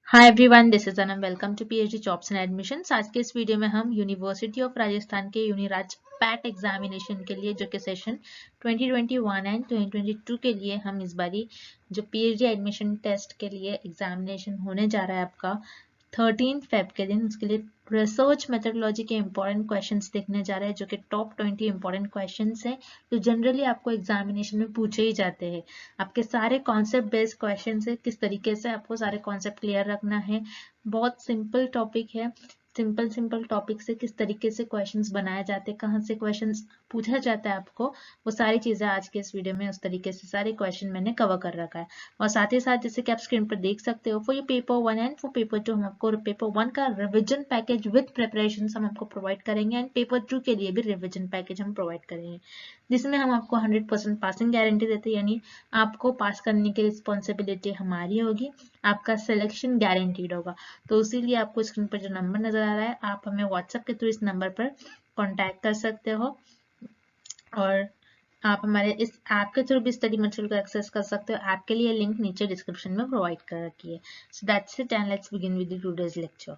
Hi everyone, this is Anam. Welcome to PhD jobs and admissions. आज के इस video में हम यूनिवर्सिटी ऑफ राजस्थान के यूनिराज पैट एग्जामिनेशन के लिए, जो कि सेशन 2021 एंड 2022 के लिए हम इस बारी जो पीएचडी एडमिशन टेस्ट के लिए एग्जामिनेशन होने जा रहा है आपका 13 फेब के दिन, उसके लिए रिसर्च मेथोडोलॉजी के इंपॉर्टेंट क्वेश्चंस देखने जा रहे हैं, जो कि टॉप 20 इंपॉर्टेंट क्वेश्चंस हैं जो जनरली आपको एग्जामिनेशन में पूछे ही जाते हैं। आपके सारे कॉन्सेप्ट बेस्ड क्वेश्चंस है, किस तरीके से आपको सारे कॉन्सेप्ट क्लियर रखना है। बहुत सिंपल टॉपिक है। सिंपल टॉपिक से किस तरीके से क्वेश्चंस बनाए जाते हैं, कहाँ से क्वेश्चंस पूछा जाता है आपको, वो सारी चीजें आज के इस वीडियो में उस तरीके से सारे क्वेश्चन मैंने कवर कर रखा है। और साथ ही साथ जैसे कि आप स्क्रीन पर देख सकते हो, फॉर ये पेपर 1 एंड फॉर पेपर 2 हम आपको पेपर 1 का रिविजन पैकेज विद प्रिपरेशन हम आपको प्रोवाइड करेंगे, एंड पेपर 2 के लिए भी रिविजन पैकेज हम प्रोवाइड करेंगे, जिसमें हम आपको 100% पासिंग गारंटी देते हैं। यानी आपको पास करने की रिस्पॉन्सिबिलिटी हमारी होगी, आपका सिलेक्शन गारंटीड होगा। तो इसीलिए आपको स्क्रीन पर जो नंबर नजर आ रहा है, आप हमें व्हाट्सएप के थ्रू इस नंबर पर कॉन्टैक्ट कर सकते हो, और आप हमारे इस ऐप के थ्रू भी स्टडी मटेरियल को एक्सेस कर सकते हो। ऐप के लिए लिंक नीचे डिस्क्रिप्शन में प्रोवाइड कर रखी है। So that's it and let's begin with the today's lecture.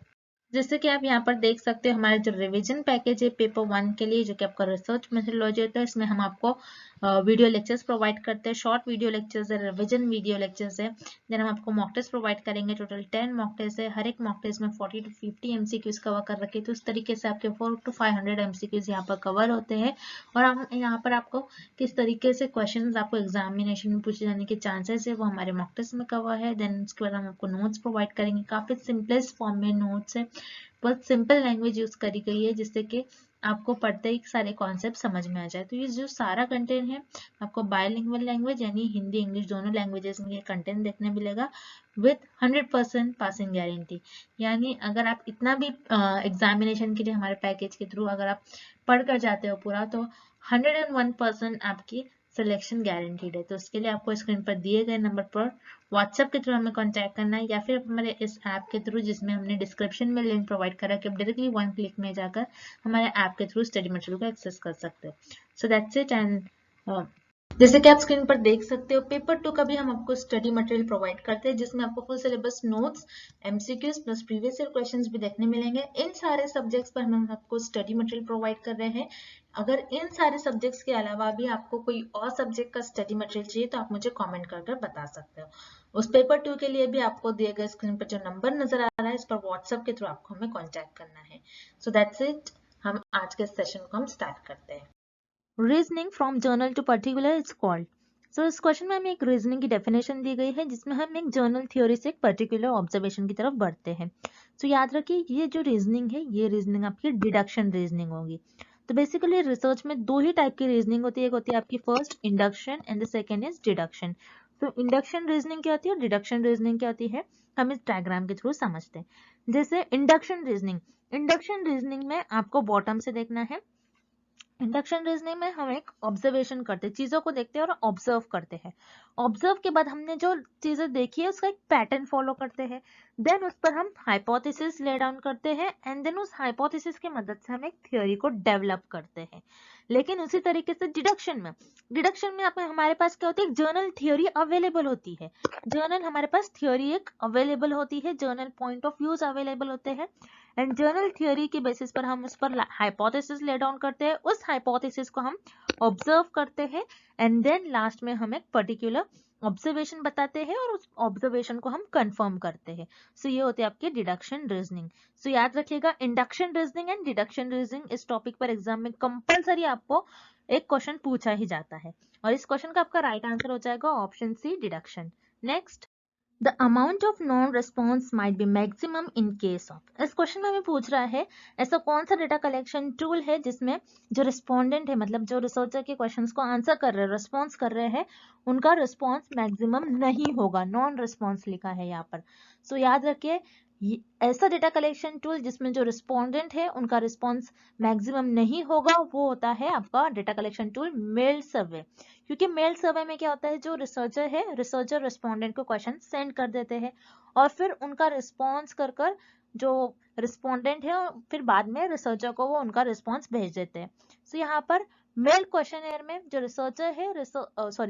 जैसे कि आप यहाँ पर देख सकते हो, हमारा जो रिवीजन पैकेज है पेपर 1 के लिए, जो कि आपका रिसर्च मेथोडोलॉजी होता है, इसमें हम आपको वीडियो लेक्चर्स प्रोवाइड करते हैं। शॉर्ट वीडियो लेक्चर्स है, रिवीजन वीडियो लेक्चर्स है। देन हम आपको मॉक टेस्ट प्रोवाइड करेंगे। टोटल 10 मॉक टेस्ट है। हर एक मॉक टेस्ट में 40 to 50 एमसीक्यूज कवर कर रखे, तो इस तरीके से आपके 400 to 500 एमसीक्यूज यहाँ पर कवर होते हैं। और हम यहाँ पर आपको किस तरीके से क्वेश्चन आपको एग्जामिनेशन में पूछे जाने के चांसेस है, वो हमारे मॉक टेस्ट में कवर है। देन उसके बाद हम आपको नोट्स प्रोवाइड करेंगे। काफी सिंपलेस्ट फॉर्म में नोट्स है, बहुत सिंपल लैंग्वेज यूज करी गई है, जिससे कि आपको पढ़ते ही सारे कॉन्सेप्ट समझ में आ जाए। तो ये जो सारा कंटेंट है, आपको बायलिंगुअल लैंग्वेज यानी हिंदी इंग्लिश दोनों लैंग्वेजेस में ये कंटेंट देखने मिलेगा विथ 100% पासिंग गारंटी। यानी अगर आप इतना भी एग्जामिनेशन के लिए हमारे पैकेज के थ्रू अगर आप पढ़ कर जाते हो पूरा, तो 101% आपकी सिलेक्शन गारंटीड है। तो उसके लिए आपको स्क्रीन पर दिए गए नंबर पर व्हाट्सएप के थ्रू हमें कांटेक्ट करना है, या फिर हमारे इस ऐप के थ्रू, जिसमें हमने डिस्क्रिप्शन में लिंक प्रोवाइड करा कि आप डायरेक्टली 1 क्लिक में जाकर हमारे ऐप के थ्रू स्टडी मटेरियल को एक्सेस कर सकते हो। सो दैट्स इट एंड जैसे कि आप स्क्रीन पर देख सकते हो, पेपर 2 का भी हम आपको स्टडी मटेरियल प्रोवाइड करते हैं, जिसमें आपको full syllabus notes, MCQs plus previous year questions भी देखने मिलेंगे। इन सारे सब्जेक्ट्स पर हम आपको स्टडी मटेरियल प्रोवाइड कर रहे हैं। अगर इन सारे सब्जेक्ट्स के अलावा भी आपको कोई और सब्जेक्ट का स्टडी मटेरियल चाहिए, तो आप मुझे कमेंट कर बता सकते हो। उस पेपर 2 के लिए भी आपको दिए गए स्क्रीन पर जो नंबर नजर आ रहा है, इस पर व्हाट्सएप के थ्रू आपको हमें कॉन्टैक्ट करना है। So that's it. हम आज के सेशन को हम स्टार्ट करते हैं। Reasoning from general to particular is called. So इस क्वेश्चन में हमें एक रीजनिंग की डेफिनेशन दी गई है, जिसमें हम एक जर्नल थ्योरी से एक पर्टिकुलर ऑब्जर्वेशन की तरफ बढ़ते हैं। सो याद रखिए, ये जो रीजनिंग है, ये रीजनिंग आपकी डिडक्शन रीजनिंग होगी। तो बेसिकली रिसर्च में दो ही टाइप की रीजनिंग होती है, एक होती है आपकी first induction and the second is deduction. तो इंडक्शन रीजनिंग क्या होती है और डिडक्शन रीजनिंग क्या होती है, हम इस डायग्राम के थ्रू समझते हैं। जैसे इंडक्शन रीजनिंग में आपको बॉटम से देखना है। इंडक्शन रीजनिंग में हम एक ऑब्जर्वेशन करते हैं, चीजों को देखते हैं और ऑब्जर्व करते हैं। ऑब्जर्व के बाद हमने जो चीजें देखी है उसका एक पैटर्न फॉलो करते हैं। देन उस पर हम हाइपोथेसिस ले डाउन करते हैं, एंड देन उस हाइपोथेसिस की मदद से हम एक थ्योरी को डेवलप करते हैं। लेकिन उसी तरीके से डिडक्शन में हमारे पास क्या होती है, जर्नल थ्योरी अवेलेबल होती है। जर्नल हमारे पास थ्योरी एक अवेलेबल होती है, general point of views available होते हैं, एंड जर्नल थ्योरी के बेसिस पर हम उस पर हाइपोथेसिस ले डाउन करते हैं, उस हाइपोथेसिस को हम ऑब्जर्व करते हैं, एंड देन लास्ट में हम एक पर्टिकुलर ऑब्जर्वेशन बताते हैं और उस ऑब्जर्वेशन को हम कंफर्म करते हैं। सो ये होती है आपकी डिडक्शन रीजनिंग। सो याद रखिएगा, induction reasoning and deduction reasoning इस टॉपिक पर एग्जाम में कंपलसरी आपको एक क्वेश्चन पूछा ही जाता है, और इस क्वेश्चन का आपका राइट आंसर हो जाएगा option C, deduction. Next, The amount of non-response might be maximum in case of। इस क्वेश्चन में हमें पूछ रहा है, ऐसा कौन सा डेटा कलेक्शन टूल है जिसमें जो रिस्पोंडेंट है, मतलब जो रिसर्चर के क्वेश्चंस को आंसर कर रहे हैं, रिस्पॉन्स कर रहे हैं, उनका रिस्पॉन्स मैक्सिमम नहीं होगा, नॉन रिस्पॉन्स लिखा है यहाँ पर। सो याद रखिए, ऐसा डेटा कलेक्शन टूल जिसमें जो रिस्पोंडेंट है उनका रिस्पॉन्स मैक्सिमम नहीं होगा, वो होता है आपका डेटा कलेक्शन टूल मेल सर्वे। क्योंकि मेल सर्वे में क्या होता है, जो रिसर्चर है, रिसर्चर रिस्पोंडेंट को क्वेश्चन सेंड कर देते हैं, और फिर उनका रिस्पॉन्स कर जो रिस्पोंडेंट है, फिर बाद में रिसर्चर को वो उनका रिस्पॉन्स भेज देते हैं। सो यहाँ पर मेल क्वेश्चनर में जो रिसर्चर है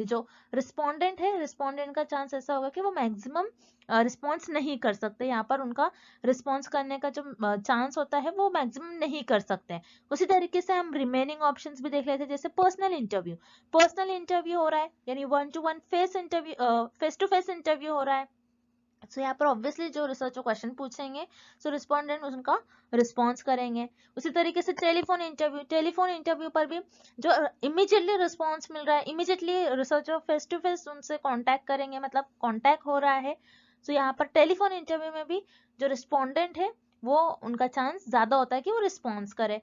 जो रिस्पोंडेंट है, रिस्पोंडेंट का चांस ऐसा होगा कि वो मैक्सिमम रिस्पॉन्स नहीं कर सकते, यहाँ पर उनका रिस्पॉन्स करने का जो चांस होता है वो मैक्सिमम नहीं कर सकते हैं। उसी तरीके से हम रिमेनिंग ऑप्शंस भी देख लेते हैं, जैसे पर्सनल इंटरव्यू हो रहा है, यानी 1-to-1 face to face interview हो रहा है। सो यहाँ पर ऑब्वियसली जो रिसर्चर क्वेश्चन पूछेंगे सो रिस्पोंडेंट उनका रिस्पॉन्स करेंगे। उसी तरीके से टेलीफोन इंटरव्यू पर भी जो इमीडिएटली रिस्पॉन्स मिल रहा है, immediately researcher face to face उनसे कांटेक्ट करेंगे, मतलब कांटेक्ट हो रहा है। सो यहाँ पर टेलीफोन इंटरव्यू में भी जो रिस्पोंडेंट है वो उनका चांस ज्यादा होता है कि वो रिस्पॉन्स करे।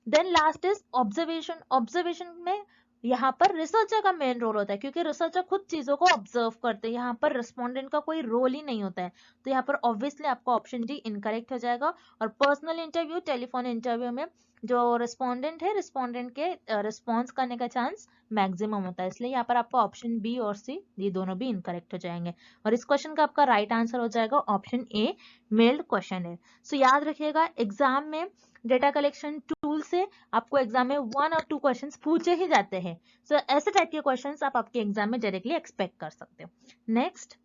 देन लास्ट इज ऑब्जर्वेशन में यहाँ पर रिसर्चर का मेन रोल होता है, क्योंकि रिसर्चर खुद चीजों को ऑब्जर्व करते हैं, यहाँ पर रिस्पोंडेंट का कोई रोल ही नहीं होता है। तो यहाँ पर ऑब्वियसली आपका ऑप्शन डी इनकरेक्ट हो जाएगा। और पर्सनल इंटरव्यू, टेलीफोन इंटरव्यू में जो रिस्पोंडेंट है, रिस्पोंडेंट के रिस्पॉन्स करने का चांस मैक्सिमम होता है, इसलिए यहाँ पर आपका ऑप्शन बी और सी ये दोनों भी इनकरेक्ट हो जाएंगे। और इस क्वेश्चन का आपका राइट आंसर हो जाएगा ऑप्शन ए, मेल्ड क्वेश्चन है। सो याद रखिएगा, एग्जाम में डेटा कलेक्शन टूल से आपको एग्जाम में 1 और 2 क्वेश्चंस पूछे ही जाते हैं। सो ऐसे टाइप के क्वेश्चंस आप आपके एग्जाम में डायरेक्टली एक्सपेक्ट कर सकते हो। Next,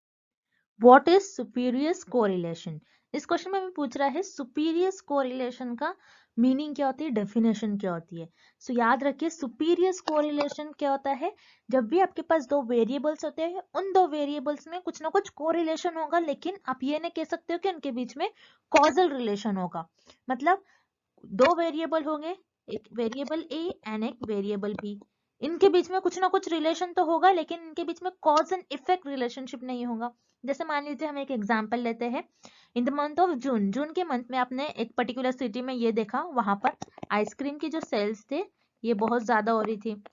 what is spurious correlation? इस क्वेश्चन में हमें पूछ रहा है सुपीरियस कोरिलेशन का मीनिंग क्या होती है, डेफिनेशन क्या होती है। सो याद रखिए, सुपीरियस कोरिलेशन क्या होता है, जब भी आपके पास दो वेरिएबल्स होते हैं, उन दो वेरिएबल्स में कुछ ना कुछ कोरिलेशन होगा, लेकिन आप ये नहीं कह सकते हो कि उनके बीच में कॉजल रिलेशन होगा। मतलब दो वेरिएबल होंगे, एक वेरिएबल ए एंड एक वेरिएबल बी, इनके बीच में कुछ ना कुछ रिलेशन तो होगा, लेकिन इनके बीच में कॉज एंड इफेक्ट रिलेशनशिप नहीं होगा। जैसे मान लीजिए हम एक एग्जांपल लेते हैं, in the month of June के मंथ में आपने एक पर्टिकुलर सिटी में ये देखा, वहां पर आइसक्रीम की जो सेल्स थे ये बहुत ज्यादा हो रही थी,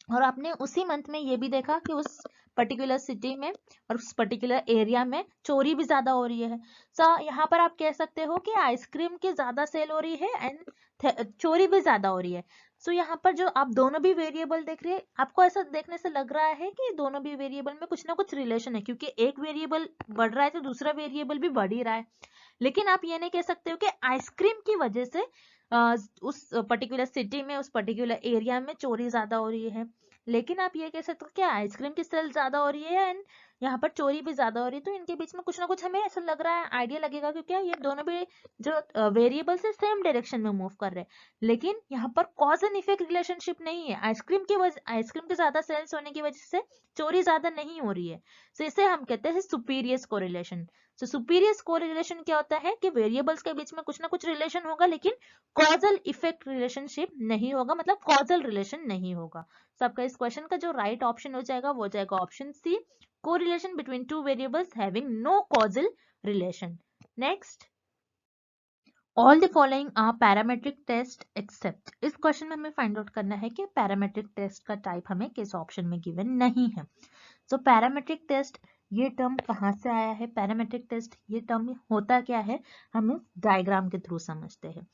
और आपने उसी मंथ में ये भी देखा कि उस पर्टिकुलर सिटी में और उस पर्टिकुलर एरिया में चोरी भी ज्यादा हो रही है। सो यहाँ पर आप कह सकते हो कि आइसक्रीम की ज्यादा सेल हो रही है एंड चोरी भी ज्यादा हो रही है। सो यहाँ पर जो आप दोनों भी वेरिएबल देख रहे हैं, आपको ऐसा देखने से लग रहा है कि दोनों भी वेरिएबल में कुछ ना कुछ रिलेशन है, क्योंकि एक वेरिएबल बढ़ रहा है तो दूसरा वेरिएबल भी बढ़ ही रहा है। लेकिन आप ये नहीं कह सकते हो कि आइसक्रीम की वजह से उस पर्टिकुलर सिटी में, उस पर्टिकुलर एरिया में चोरी ज्यादा हो रही है। लेकिन आप ये कह सकते हो कि आइसक्रीम की सेल ज्यादा हो रही है एंड यहाँ पर चोरी भी ज्यादा हो रही है, तो इनके बीच में कुछ ना कुछ हमें ऐसा लग रहा है, आइडिया लगेगा, क्योंकि ये दोनों भी जो वेरिएबल्स है सेम डायरेक्शन में मूव कर रहे हैं। लेकिन यहाँ पर कॉज एंड इफेक्ट रिलेशनशिप नहीं है, आइसक्रीम के ज्यादा सेल्स होने की वजह से चोरी ज्यादा नहीं हो रही है। तो इसे हम कहते हैं सुपीरियस कोरिलेशन। तो सुपीरियस कोरिलेशन क्या होता है कि वेरिएबल्स के बीच में कुछ ना कुछ रिलेशन होगा, लेकिन कॉजल इफेक्ट रिलेशनशिप नहीं होगा, मतलब कॉजल रिलेशन नहीं होगा। तो आपका इस क्वेश्चन का जो राइट ऑप्शन हो जाएगा वो हो जाएगा option C, correlation between two variables having no causal relation. Next, all the following are parametric test except. इस क्वेश्चन में हमें फाइंड आउट करना है कि पैरामेट्रिक टेस्ट का टाइप हमें किस ऑप्शन में गिवन नहीं है। तो पैरामेट्रिक टेस्ट ये टर्म कहाँ से आया है, पैरामेट्रिक टेस्ट ये टर्म होता क्या है, हम इस डायग्राम के थ्रू समझते हैं।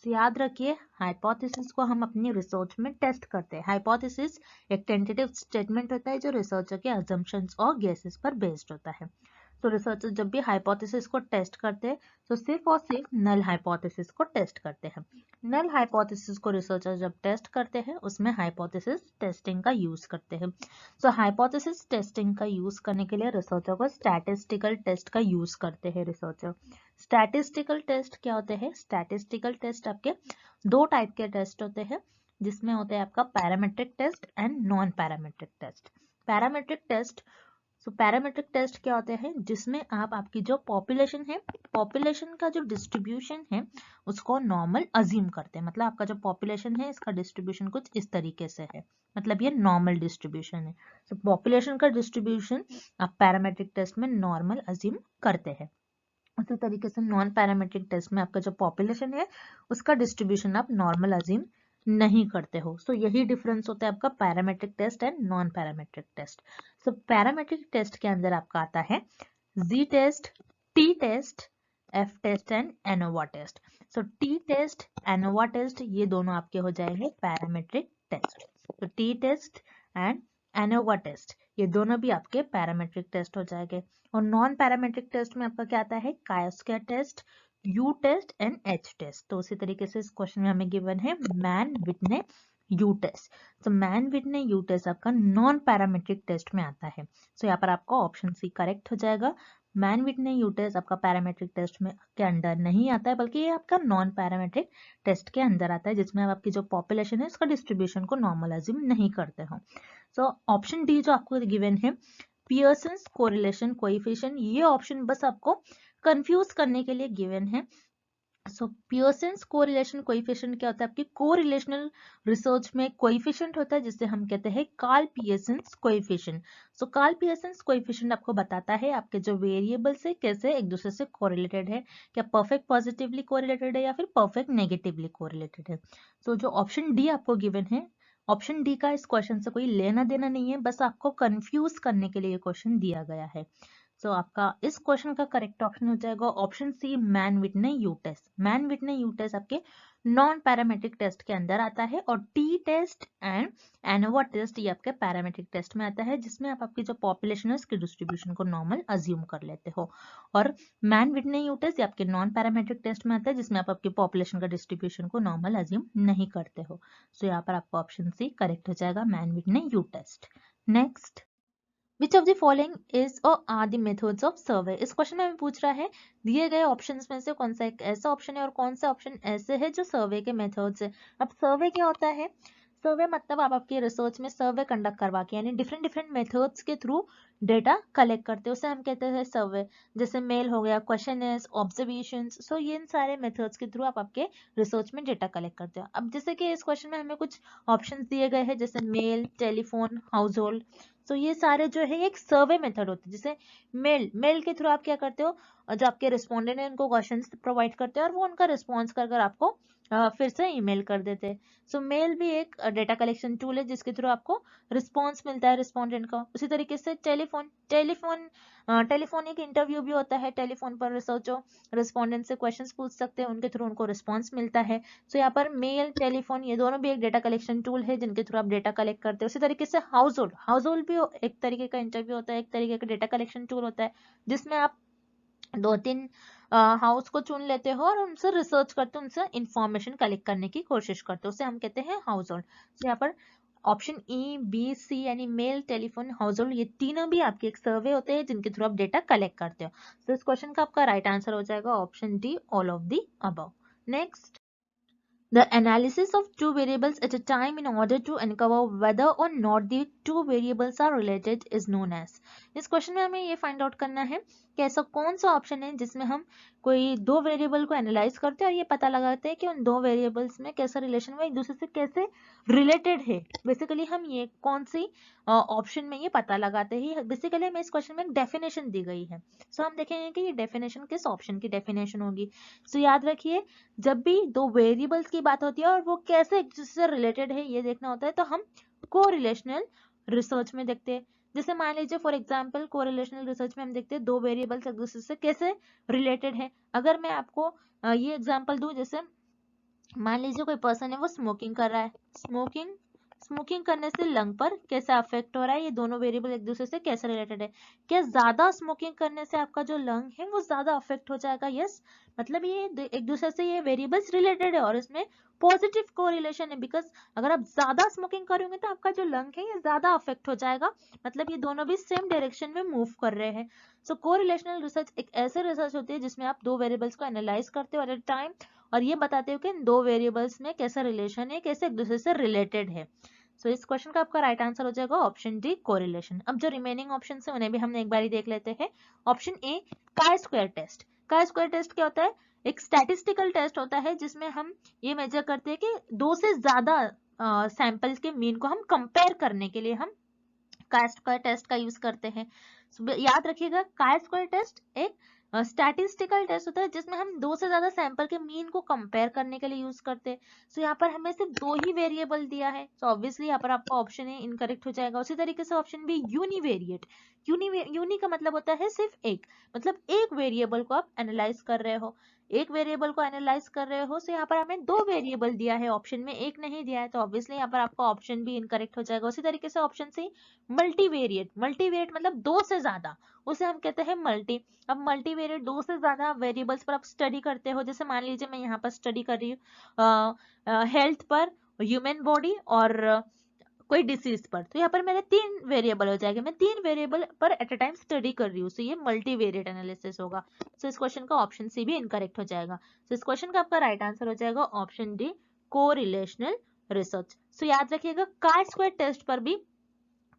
तो याद रखिए, हाइपोथेसिस को हम अपनी रिसर्च में टेस्ट करते हैं। हाइपोथेसिस एक टेंटेटिव स्टेटमेंट होता है जो रिसर्चर के अजम्पशंस और गेसेस पर बेस्ड होता है। तो रिसर्चर जब भी हाइपोथेसिस को टेस्ट करते हैं तो सिर्फ और सिर्फ नल हाइपोथेसिस को टेस्ट करते हैं। नल हाइपोथेसिस को रिसर्चर जब टेस्ट करते हैं उसमें हाइपोथेसिस टेस्टिंग का यूज करते हैं। सो हाइपोथेसिस टेस्टिंग का यूज करने के लिए रिसर्चर को स्टैटिस्टिकल टेस्ट का यूज करते हैं रिसर्चर। स्टैटिस्टिकल टेस्ट क्या होते हैं, स्टैटिस्टिकल टेस्ट आपके दो टाइप के टेस्ट होते हैं, जिसमें होते हैं आपका parametric test and non parametric test. Parametric test, so parametric test क्या होते हैं, जिसमें आप आपकी जो पॉपुलेशन है, पॉपुलेशन का जो डिस्ट्रीब्यूशन है उसको नॉर्मल अज्यूम करते हैं। मतलब आपका जो पॉपुलेशन है इसका डिस्ट्रीब्यूशन कुछ इस तरीके से है, मतलब ये नॉर्मल डिस्ट्रीब्यूशन है। सो पॉपुलेशन का डिस्ट्रीब्यूशन आप पैरामेट्रिक टेस्ट में नॉर्मल अज्यूम करते हैं। उसी तरीके से नॉन पैरामेट्रिक टेस्ट में आपका जो पॉपुलेशन है उसका डिस्ट्रीब्यूशन आप नॉर्मल अज्यूम नहीं करते हो। सो यही डिफरेंस होता है आपका parametric test and non parametric test. So parametric test के अंदर आपका आता है Z test, T test, F test and ANOVA test. So T test, ANOVA test ये दोनों आपके हो जाएंगे पैरामेट्रिक टेस्ट। तो T test and ANOVA test ये दोनों भी आपके पैरामेट्रिक टेस्ट हो जाएंगे। और नॉन पैरामेट्रिक टेस्ट में आपका क्या आता है, chi square test, U test and H test. तो उसी तरीके से इस क्वेश्चन में हमें गिवन है मैन, विटने, यू टेस्ट। तो मैन विटने यू टेस्ट आपका नॉन पैरामेट्रिक टेस्ट में आता है। सो यहाँ पर आपका ऑप्शन सी करेक्ट हो जाएगा। मैन विटने यू टेस्ट आपका पैरामेट्रिक टेस्ट में के अंदर नहीं आता है, बल्कि ये आपका नॉन पैरामेट्रिक टेस्ट के अंदर आता है, जिसमें आप आपकी जो पॉपुलेशन है उसका डिस्ट्रीब्यूशन को नॉर्मल अज्यूम नहीं करते हो। सो ऑप्शन डी जो आपको गिवन है पियर्सन्स कोरिलेशन कोएफिशिएंट, ये ऑप्शन बस आपको कंफ्यूज करने के लिए गिवन है। सो पियर्सन्स कोरिलेशन कोएफिशिएंट क्या होता है? आपकी कोरिलेशनल रिसर्च में कोएफिशिएंट होता है जिसे हम कहते हैं कार्ल पियर्सन्स कोएफिशिएंट। सो कार्ल पियर्सन्स कोएफिशिएंट आपको बताता है आपके जो वेरिएबल्स है कैसे एक दूसरे से कोरिलेटेड है, क्या परफेक्ट पॉजिटिवली कोरिलेटेड है या फिर परफेक्ट नेगेटिवली कोरिलेटेड है। सो जो ऑप्शन डी आपको गिवन है, ऑप्शन डी का इस क्वेश्चन से कोई लेना देना नहीं है, बस आपको कंफ्यूज करने के लिए क्वेश्चन दिया गया है। सो आपका इस क्वेश्चन का करेक्ट ऑप्शन हो जाएगा option C Mann Whitney U test. Mann Whitney U test आपके नॉन पैरामेट्रिक टेस्ट के अंदर आता है, और T test and ANOVA test ये आपके पैरामेट्रिक टेस्ट में आता है, जिसमें आप आपकी जो पॉपुलेशन है उसकी डिस्ट्रीब्यूशन को नॉर्मल अज्यूम कर लेते हो। और मैन विटने यू टेस्ट ये आपके नॉन पैरामेट्रिक टेस्ट में आता है, जिसमें आप आपकी पॉपुलेशन का डिस्ट्रीब्यूशन को नॉर्मल अज्यूम नहीं करते हो। सो यहाँ पर आपका ऑप्शन सी करेक्ट हो जाएगा, Mann Whitney U test. Next, Which of the following is or are the methods of survey? इस क्वेश्चन में हमें पूछ रहा है दिए गए ऑप्शंस में से कौन सा एक ऐसा ऑप्शन है और कौन सा ऑप्शन ऐसे है जो सर्वे के मेथड्स है। अब सर्वे क्या होता है? सर्वे मतलब आप आपकी रिसर्च में सर्वे कंडक्ट करवा के, यानी डिफरेंट डिफरेंट मेथड्स के थ्रू डेटा कलेक्ट करते हैं, उसे हम कहते हैं सर्वे। जैसे मेल हो गया, क्वेश्चनर्स, ऑब्जर्वेशंस, सो ये इन सारे मेथड्स के थ्रू आप आपके रिसर्च में डेटा कलेक्ट करते हो। अब जैसे कि इस क्वेश्चन में हमें कुछ ऑप्शंस दिए गए हैं, जैसे मेल, टेलीफोन, हाउस होल्ड। तो ये सारे जो है एक सर्वे मेथड होते हैं। जैसे मेल के थ्रू आप क्या करते हो, जो आपके रिस्पोंडेंट है उनको क्वेश्चंस प्रोवाइड करते हो और वो उनका रिस्पॉन्स कर आपको फिर से ईमेल कर देते हैं। सो मेल भी एक डेटा कलेक्शन टूल है जिसके थ्रू आपको रिस्पॉन्स मिलता है रिस्पोंडेंट का। उसी तरीके से टेलीफोन एक इंटरव्यू भी होता है, टेलीफोन पर रिसर्चर रिस्पोंडेंट से क्वेश्चंस पूछ सकते हैं, उनके थ्रू उनको रिस्पॉन्स मिलता है। सो यहाँ पर मेल, टेलीफोन ये दोनों भी एक डेटा कलेक्शन टूल है जिनके थ्रू आप डेटा कलेक्ट करते हो। उसी तरीके से हाउस होल्ड भी एक तरीके का इंटरव्यू होता है, एक तरीके का डेटा कलेक्शन टूल होता है, जिसमें आप 2-3 हाउस को चुन लेते हो और उनसे रिसर्च करते हो, उनसे इंफॉर्मेशन कलेक्ट करने की कोशिश करते हो, उसे हम कहते हैं हाउस होल्ड। तो यहाँ पर ऑप्शन ई, बी, सी यानी मेल, टेलीफोन, हाउस होल्ड ये तीनों भी आपके एक सर्वे होते हैं जिनके थ्रू आप डेटा कलेक्ट करते हो। तो इस क्वेश्चन का आपका राइट आंसर हो जाएगा option D, all of the above. Next, the analysis of two variables at a time in order to uncover whether or not the two variables are related is known as। इस question में हमें ये find out करना है कि ऐसा कौन सा ऑप्शन है जिसमें हम कोई दो वेरिएबल को एनालाइज करते हैं और ये पता लगाते हैं कि उन दो वेरिएबल्स में कैसा रिलेशन है, एक दूसरे से कैसे रिलेटेड है। बेसिकली हम ये कौन सी ऑप्शन में ये पता लगाते हैं। बेसिकली हमें इस क्वेश्चन में एक डेफिनेशन दी गई है। सो हम देखेंगे कि ये डेफिनेशन किस ऑप्शन की डेफिनेशन होगी। सो याद रखिए, जब भी दो वेरिएबल्स की बात होती है और वो कैसे एक दूसरे से रिलेटेड है ये देखना होता है, तो हम कोरिलेशनल रिसर्च में देखते हैं। जैसे मान लीजिए फॉर एग्जांपल कोरिलेशनल रिसर्च में हम देखते हैं दो वेरिएबल्स एक दूसरे से कैसे रिलेटेड है। अगर मैं आपको ये एग्जांपल दूं, जैसे मान लीजिए कोई पर्सन है वो स्मोकिंग कर रहा है, स्मोकिंग करने से लंग पर कैसा अफेक्ट हो रहा है, ये दोनों वेरिएबल एक दूसरे से कैसे रिलेटेड है। क्या ज्यादा स्मोकिंग करने से आपका जो लंग है वो ज्यादा अफेक्ट हो जाएगा? यस, मतलब ये एक दूसरे से ये वेरिएबल्स रिलेटेड है और इसमें पॉजिटिव कोरिलेशन है, बिकॉज अगर आप ज्यादा स्मोकिंग करोगे तो आपका जो लंग है ये ज्यादा अफेक्ट हो जाएगा, मतलब ये दोनों भी सेम डायरेक्शन में मूव कर रहे हैं। सो कोरिलेशनल रिसर्च एक ऐसे रिसर्च होती है जिसमें आप दो वेरिएबल्स को एनालाइज करते हो एट अ टाइम और ये बताते हो कि इन दो वेरिएबल्स में कैसा रिलेशन है, कैसे एक दूसरे से रिलेटेड है। सो इस क्वेश्चन का आपका राइट आंसर हो जाएगा ऑप्शन डी, कोरिलेशन। अब जो रिमेनिंग ऑप्शन है उन्हें भी हमने एक बार देख लेते हैं। Option A, chi square test. Chi square test क्या होता है? एक स्टैटिस्टिकल टेस्ट होता है जिसमें हम ये मेजर करते हैं कि दो से ज्यादा सैंपल्स के मीन को हम कंपेयर करने के लिए हम काई स्क्वायर टेस्ट का यूज करते हैं। याद रखिएगा, काई स्क्वायर टेस्ट एक स्टैटिस्टिकल टेस्ट होता है जिसमें हम दो से ज्यादा सैंपल के मीन को कंपेयर करने के लिए यूज करते हैं। सो यहाँ पर हमें सिर्फ दो ही वेरिएबल दिया है, तो ऑब्वियसली यहाँ पर आपका ऑप्शन ए इनकरेक्ट हो जाएगा। उसी तरीके से ऑप्शन बी, यूनिवेरिएट। यूनी का मतलब होता है सिर्फ एक, मतलब एक वेरिएबल को आप एनालाइज कर रहे हो, एक वेरिएबल को एनालाइज कर रहे हो। सो यहाँ पर हमें दो वेरिएबल दिया है, ऑप्शन में एक नहीं दिया है, तो ऑब्वियसली यहाँ पर आपका ऑप्शन बी इनकरेक्ट हो जाएगा। उसी तरीके से ऑप्शन सी, मल्टीवेरिएट। मल्टीवेरिएट मतलब दो से ज्यादा, उसे हम कहते हैं मल्टी। अब मल्टीवेरिएट दो से ज्यादा वेरिएबल्स पर आप स्टडी करते हो, जैसे मान लीजिए मैं यहाँ पर स्टडी कर रही हूँ हेल्थ पर ह्यूमन बॉडी और कोई डिसीज पर। तो यहाँ पर मेरे 3 वेरिएबल हो जाएंगे, मैं 3 वेरिएबल पर एट अ टाइम स्टडी कर रही हूँ, सो ये मल्टीवेरिएट एनालिसिस होगा। सो इस क्वेश्चन का ऑप्शन सी भी इनकरेक्ट हो जाएगा। सो इस क्वेश्चन का आपका राइट आंसर हो जाएगा ऑप्शन डी, कोरिलेशनल रिसर्च। सो याद रखिएगा कार स्क्वायर टेस्ट पर भी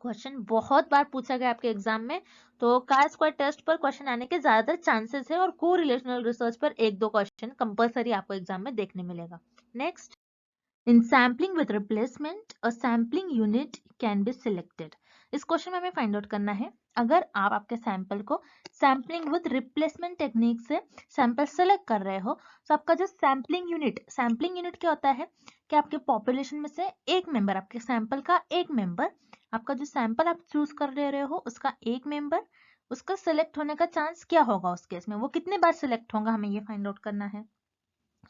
क्वेश्चन बहुत बार पूछा गया आपके एग्जाम में, तो कार स्क्वायर टेस्ट पर क्वेश्चन आने के ज्यादातर चांसेस है, और कोरिलेशनल रिसर्च पर 1-2 क्वेश्चन कंपलसरी आपको एग्जाम में देखने मिलेगा। Next, in sampling with replacement, a sampling unit can be selected. इस क्वेश्चन में हमें फाइंड आउट करना है, अगर आप आपके सैंपल को सैम्पलिंग विद रिप्लेसमेंट टेक्निक से सैंपल सेलेक्ट कर रहे हो, तो आपका जो सैम्पलिंग यूनिट क्या होता है कि आपके पॉपुलेशन में से एक मेंबर, आपके सैंपल का एक मेंबर, आपका जो सैंपल आप चूज कर ले रहे हो उसका एक मेंबर, उसका सिलेक्ट होने का चांस क्या होगा उस केस में, वो कितने बार सिलेक्ट होगा, हमें ये फाइंड आउट करना है।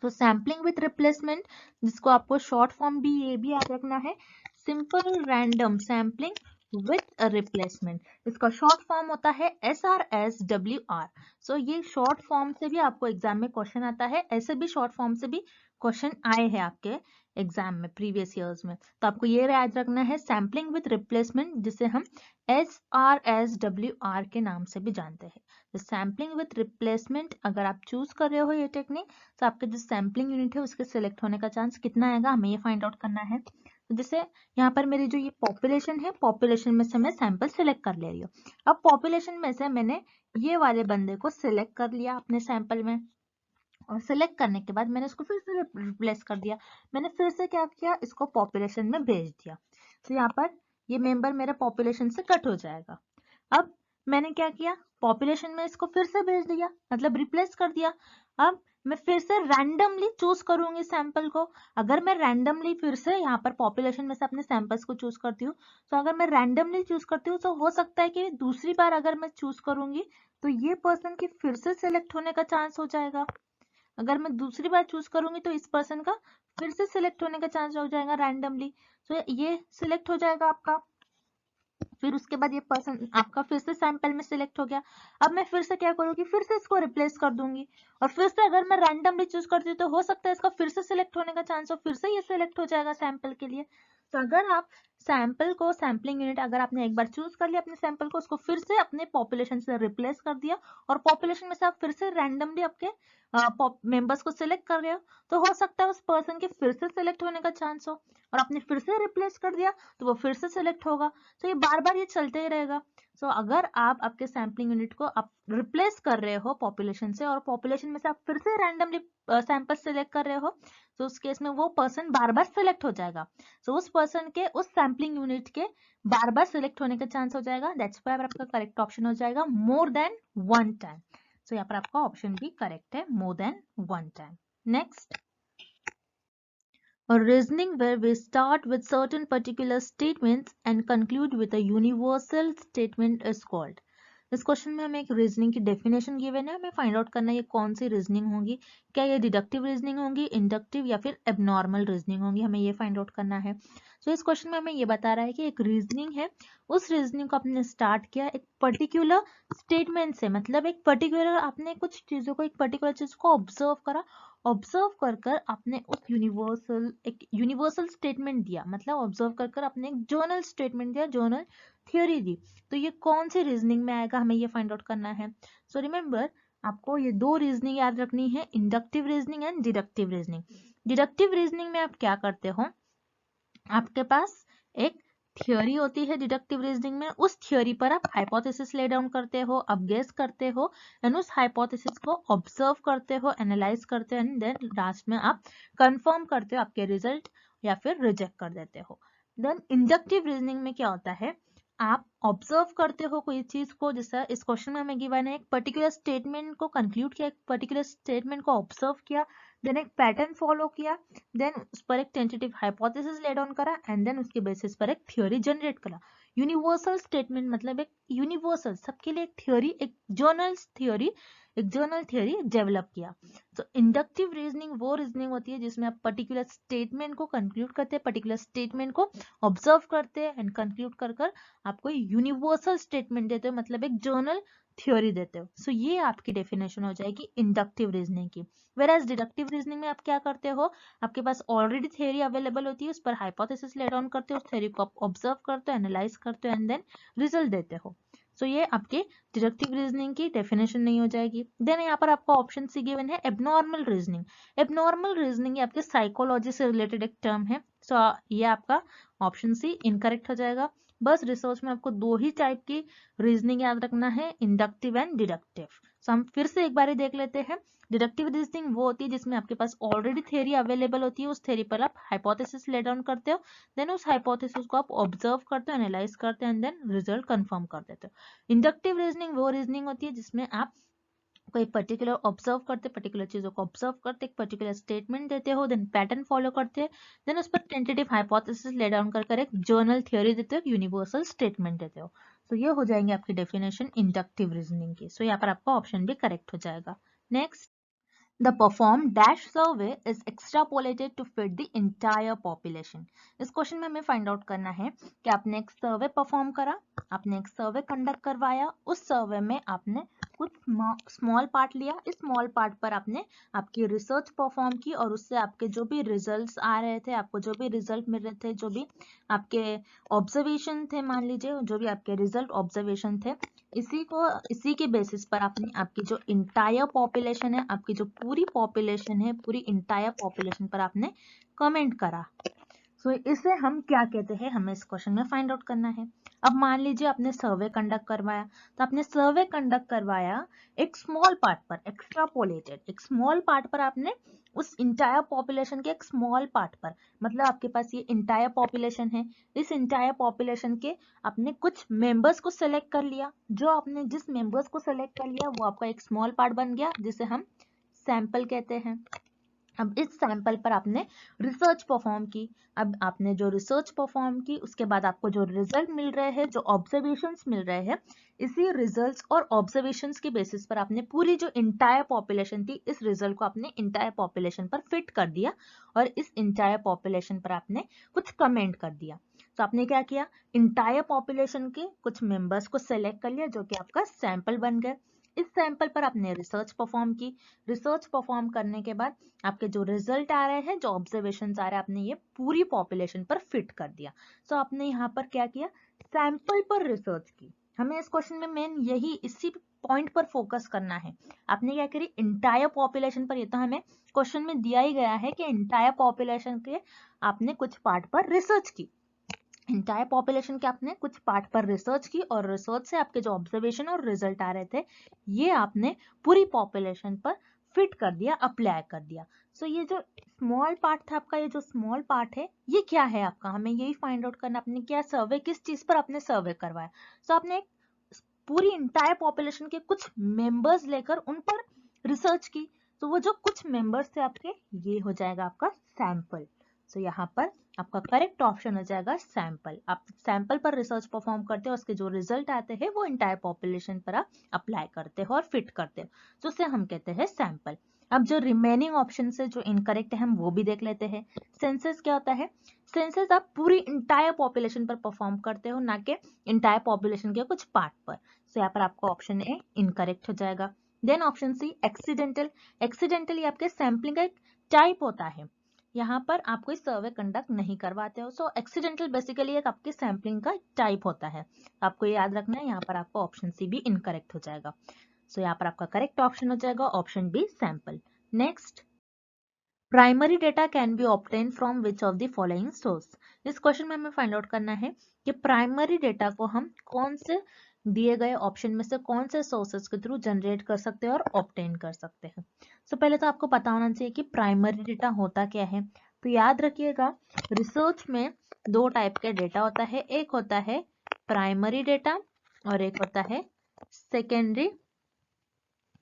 तो सैम्पलिंग विथ रिप्लेसमेंट, जिसको आपको शॉर्ट फॉर्म भी ये भी याद रखना है, simple random sampling with replacement, इसका शॉर्ट फॉर्म होता है SRSWR। सो ये शॉर्ट फॉर्म से भी आपको एग्जाम में क्वेश्चन आता है, ऐसे भी शॉर्ट फॉर्म से भी क्वेश्चन आए हैं आपके एग्जाम में प्रीवियस ईयर्स में। तो आपको ये याद रखना है सैम्पलिंग विथ रिप्लेसमेंट, जिसे हम SRSWR के नाम से भी जानते हैं। तो सैम्पलिंग विथ रिप्लेसमेंट अगर आप चूज कर रहे हो ये टेक्निक, तो आपके जो सैम्पलिंग यूनिट है उसके सिलेक्ट होने का चांस कितना आएगा, हमें ये फाइंड आउट करना है। तो जैसे यहाँ पर मेरी जो ये पॉपुलेशन है, पॉपुलेशन में से मैं सैंपल सिलेक्ट कर ले रही हूँ। अब पॉपुलेशन में से मैंने ये वाले बंदे को सिलेक्ट कर लिया अपने सैंपल में, और सिलेक्ट करने के बाद मैंने इसको फिर से रिप्लेस कर दिया, मैंने फिर से क्या किया, इसको पॉपुलेशन में भेज दिया। तो यहाँ पर ये मेंबर मेरा पॉपुलेशन से कट हो जाएगा। अब मैंने क्या किया, पॉपुलेशन में इसको फिर से भेज दिया, मतलब रिप्लेस कर दिया। अब मैं फिर से रैंडमली चूज करूंगी सैंपल को। अगर मैं रैंडमली फिर से यहाँ पर पॉपुलेशन में से अपने सैंपल्स को चूज करती हूँ, तो अगर मैं रैंडमली चूज करती हूँ तो हो सकता है कि दूसरी बार अगर मैं चूज करूंगी तो ये पर्सन की फिर से सिलेक्ट होने का चांस हो जाएगा। अगर मैं दूसरी बार चूज करूंगी तो इस पर्सन का फिर से सिलेक्ट होने का चांस हो जाएगा रैंडमली, तो ये सिलेक्ट हो जाएगा आपका। फिर उसके बाद ये पर्सन आपका फिर से सैंपल में सिलेक्ट हो गया। अब मैं फिर से क्या करूंगी, फिर से इसको रिप्लेस कर दूंगी, और फिर से अगर मैं रैंडमली चूज करती हूँ तो हो सकता है इसका फिर से सिलेक्ट होने का चांस हो, फिर से ये सिलेक्ट हो जाएगा सैंपल के लिए। तो अगर आप सैंपल को, सैंपलिंग यूनिट अगर आपने एक बार चूज कर लिया अपने सैंपल को, उसको फिर से अपने पॉपुलेशन से रिप्लेस कर दिया, और पॉपुलेशन में से आप फिर से रैंडमली आपके मेंबर्स को सिलेक्ट कर रहे हो, तो हो सकता है उस पर्सन के फिर से सिलेक्ट होने का चांस हो, और आपने फिर से रिप्लेस कर दिया तो वो फिर से सिलेक्ट होगा। तो ये बार बार ये चलते ही रहेगा। सो अगर आप आपके सैम्पलिंग यूनिट को आप रिप्लेस कर रहे हो पॉपुलेशन से, और पॉपुलेशन में से आप फिर से रैंडमली सैंपल सिलेक्ट कर रहे हो, तो उस केस में वो पर्सन बार बार सिलेक्ट हो जाएगा। सो उस पर्सन के, उस सैम्पलिंग यूनिट के बार बार सिलेक्ट होने का चांस हो जाएगा। दैट्स व्हाई आपका करेक्ट ऑप्शन हो जाएगा मोर देन वन टाइम। सो यहाँ पर आपका ऑप्शन भी करेक्ट है, more than one time. Next, a reasoning where we start with certain particular statements and conclude with a universal statement is called। इस question में हमें एक रीजनिंग की डेफिनेशन गिवन है, हमें फाइंड आउट करना है ये कौन सी रीजनिंग होगी, क्या ये डिडक्टिव रीजनिंग होगी, इंडक्टिव या फिर एबनॉर्मल रीजनिंग होगी, हमें ये फाइंड आउट करना है। तो इस क्वेश्चन में हमें ये बता रहा है कि एक रीजनिंग है, उस रीजनिंग को आपने स्टार्ट किया एक पर्टिकुलर स्टेटमेंट से, मतलब एक पर्टिकुलर आपने कुछ चीजों को, एक पर्टिकुलर चीज को ऑब्जर्व करा, ऑब्जर्व कर कर आपने उस एक यूनिवर्सल स्टेटमेंट दिया, मतलब ऑब्जर्व कर कर आपने एक जर्नल स्टेटमेंट दिया, जर्नल थ्योरी दी। तो ये कौन सी रीजनिंग में आएगा, हमें ये फाइंड आउट करना है। सो रिमेंबर, आपको ये दो रीजनिंग याद रखनी है, inductive reasoning and deductive reasoning. Deductive reasoning में आप क्या करते हो, आपके पास एक थ्योरी होती है डिडक्टिव रीजनिंग में, उस थ्योरी पर आप हाइपोथेसिस ले डाउन करते हो, आप गेस करते हो, एंड उस हाइपोथेसिस को ऑब्जर्व करते हो, एनालाइज करते हो, एंड देन लास्ट में आप कंफर्म करते हो आपके रिजल्ट, या फिर रिजेक्ट कर देते हो। देन इंडक्टिव रीजनिंग में क्या होता है, आप ऑब्जर्व करते हो कोई चीज को, जैसा इस क्वेश्चन में हमें गिवन है, एक पर्टिकुलर स्टेटमेंट को कंक्लूड किया, एक पर्टिकुलर स्टेटमेंट को ऑब्जर्व किया, देन एक पैटर्न फॉलो किया, देन उस पर एक टेंटेटिव हाइपोथेसिस ले डाउन करा, एंड देन उसके बेसिस पर एक थ्योरी जनरेट करा। यूनिवर्सल स्टेटमेंट मतलब एक यूनिवर्सल, सबके लिए एक थ्योरी, एक जर्नल थ्योरी डेवलप किया। तो इंडक्टिव रीजनिंग वो रीजनिंग होती है जिसमें आप पर्टिकुलर स्टेटमेंट को कंक्लूड करते हैं, पर्टिकुलर स्टेटमेंट को ऑब्जर्व करते हैं एंड कंक्लूड कर आपको यूनिवर्सल स्टेटमेंट देते हो, मतलब एक जर्नल थ्योरी देते हो। सो ये आपकी डेफिनेशन हो जाएगी इंडक्टिव रीजनिंग की। वेराज डिडक्टिव रीजनिंग में आप क्या करते हो, आपके पास ऑलरेडी थ्योरी अवेलेबल होती है, उस पर हाइपोथेसिस ले डाउन करते हो, उस थ्योरी को आप ऑब्जर्व करते हो, एनालाइज करते हो एंड देन रिजल्ट देते हो। सो ये आपके डिडक्टिव रीजनिंग की डेफिनेशन नहीं हो जाएगी। देन यहाँ पर आपका ऑप्शन सी गिवन है एबनॉर्मल रीजनिंग। एबनॉर्मल रीजनिंग आपके साइकोलॉजी से रिलेटेड एक टर्म है। सो ये आपका ऑप्शन सी इनकरेक्ट हो जाएगा। बस रिसर्च में आपको दो ही टाइप की रीजनिंग याद रखना है, इंडक्टिव एंड डिडक्टिव। सो हम फिर से एक बार देख लेते हैं। डिडक्टिव रीजनिंग वो होती है जिसमें आपके पास ऑलरेडी थ्योरी अवेलेबल होती है, उस थ्योरी पर आप हाइपोथेसिस ले डाउन करते हो, देन उस हाइपोथेसिस को आप ऑब्जर्व करते हो, एनालाइज करते हो एंड देन रिजल्ट कंफर्म कर देते हो। इंडक्टिव रीजनिंग वो रीजनिंग होती है जिसमें आप कोई पर्टिकुलर ऑब्जर्व करते, पर्टिकुलर चीजों को ऑब्जर्व करते, एक पर्टिकुलर स्टेटमेंट देते हो, देन पैटर्न फॉलो करते हैं, देन उस पर टेंटेटिव हाइपोथेसिस ले डाउन कर एक जर्नल थ्योरी देते हो, यूनिवर्सल स्टेटमेंट देते हो। तो ये हो जाएंगे आपकी डेफिनेशन इंडक्टिव रीजनिंग की। सो यहाँ पर आपका ऑप्शन भी करेक्ट हो जाएगा। Next, The performed dash survey is extrapolated to fit the entire population. इस क्वेश्चन में हमें फाइंड आउट करना है कि आपने एक सर्वे परफॉर्म करा, आपने एक सर्वे कंडक्ट करवाया, उस सर्वे में आपने कुछ स्मॉल पार्ट लिया, इस स्मॉल पार्ट पर आपने आपकी रिसर्च परफॉर्म की और उससे आपके जो भी रिजल्ट्स आ रहे थे, आपको जो भी रिजल्ट मिल रहे थे, जो भी आपके ऑब्जर्वेशन थे, मान लीजिए जो भी आपके रिजल्ट ऑब्जर्वेशन थे, इसी के बेसिस पर आपने आपकी जो इंटायर पॉपुलेशन है, आपकी जो पूरी पॉपुलेशन है, पूरी इंटायर पॉपुलेशन पर आपने कमेंट करा। सो इसे हम क्या कहते हैं, हमें इस क्वेश्चन में फाइंड आउट करना है। अब मान लीजिए आपने सर्वे कंडक्ट करवाया, तो आपने सर्वे कंडक्ट करवाया एक स्मॉल पार्ट पर, एक्स्ट्रापोलेटेड, एक स्मॉल पार्ट पर आपने उस इंटायर पॉपुलेशन के एक स्मॉल पार्ट पर, मतलब आपके पास ये इंटायर पॉपुलेशन है, इस इंटायर पॉपुलेशन के आपने कुछ मेंबर्स को सेलेक्ट कर लिया, जो आपने जिस मेंबर्स को सेलेक्ट कर लिया वो आपका एक स्मॉल पार्ट बन गया जिसे हम सैंपल कहते हैं। अब इस सैंपल पर आपने रिसर्च परफॉर्म की। अब आपने जो रिसर्च परफॉर्म की उसके बाद आपको जो रिजल्ट मिल रहे हैं, जो ऑब्जर्वेशंस मिल रहे हैं, इसी रिजल्ट्स और ऑब्जर्वेशंस के बेसिस पर आपने पूरी जो इंटायर पॉपुलेशन थी, इस रिजल्ट को आपने इंटायर पॉपुलेशन पर फिट कर दिया और इस इंटायर पॉपुलेशन पर आपने कुछ कमेंट कर दिया। तो आपने क्या किया, इंटायर पॉपुलेशन के कुछ मेंबर्स को सेलेक्ट कर लिया जो कि आपका सैंपल बन गए। इस सैंपल पर आपने रिसर्च परफॉर्म की। रिसर्च परफॉर्म करने के बाद आपके जो रिजल्ट आ रहे हैं, जो ऑब्जर्वेशंस आ रहे हैं, आपने ये पूरी पॉपुलेशन पर फिट कर दिया। सो आपने यहाँ पर क्या किया, सैंपल पर रिसर्च की। हमें इस क्वेश्चन में मेन यही इसी पॉइंट पर फोकस करना है। आपने क्या करी, इंटायर पॉपुलेशन पर, ये तो हमें क्वेश्चन में दिया ही गया है कि इंटायर पॉपुलेशन के आपने कुछ पार्ट पर रिसर्च की, इंटायर पॉपुलेशन के आपने कुछ पार्ट पर रिसर्च की और रिसर्च से आपके जो ऑब्जर्वेशन और रिजल्ट आ रहे थे, ये आपने पूरी पॉपुलेशन पर फिट कर दिया, अप्लाई कर दिया। सो ये जो स्मॉल पार्ट था आपका, ये जो स्मॉल पार्ट है, ये क्या है आपका, हमें यही फाइंड आउट करना, आपने क्या सर्वे, किस चीज पर आपने सर्वे करवाया। सो आपने पूरी इंटायर पॉपुलेशन के कुछ मेंबर्स लेकर उन पर रिसर्च की। तो वो जो कुछ मेंबर्स थे आपके, ये हो जाएगा आपका सैंपल। सो यहाँ पर आपका करेक्ट ऑप्शन हो जाएगा सैंपल। आप सैंपल पर रिसर्च परफॉर्म करते हो, उसके जो रिजल्ट आते हैं वो इंटायर पॉपुलेशन पर आप अप्लाई करते हो और फिट करते हो, तो उसे हम कहते हैं सैंपल। अब जो रिमेनिंग ऑप्शन से जो इनकरेक्ट है हम वो भी देख लेते हैं। सेंसस क्या होता है, सेंसस आप पूरी इंटायर पॉपुलेशन पर परफॉर्म करते हो, ना कि इंटायर पॉपुलेशन के कुछ पार्ट पर। सो यहाँ पर आपका ऑप्शन ए इनकरेक्ट हो जाएगा। Then option C accidental. Accidental ये आपके सैंपलिंग का एक टाइप होता है, यहाँ पर आप कोई सर्वे कंडक्ट नहीं करवाते हो। सो एक्सीडेंटल बेसिकली एक आपकी सैंपलिंग का टाइप होता है, आपको याद रखना है। यहाँ पर आपका ऑप्शन सी भी इनकरेक्ट हो जाएगा। सो यहाँ पर आपका करेक्ट ऑप्शन हो जाएगा option B sample. Next, primary data can be obtain from which of the following source. इस क्वेश्चन में हमें फाइंड आउट करना है कि प्राइमरी डेटा को हम कौन से दिए गए ऑप्शन में से कौन से सोर्सेज के थ्रू जनरेट कर सकते हैं और ऑब्टेन कर सकते हैं। सो पहले तो आपको पता होना चाहिए कि प्राइमरी डेटा होता क्या है। तो याद रखिएगा, रिसर्च में दो टाइप के डेटा होता है, एक होता है प्राइमरी डेटा और एक होता है सेकेंडरी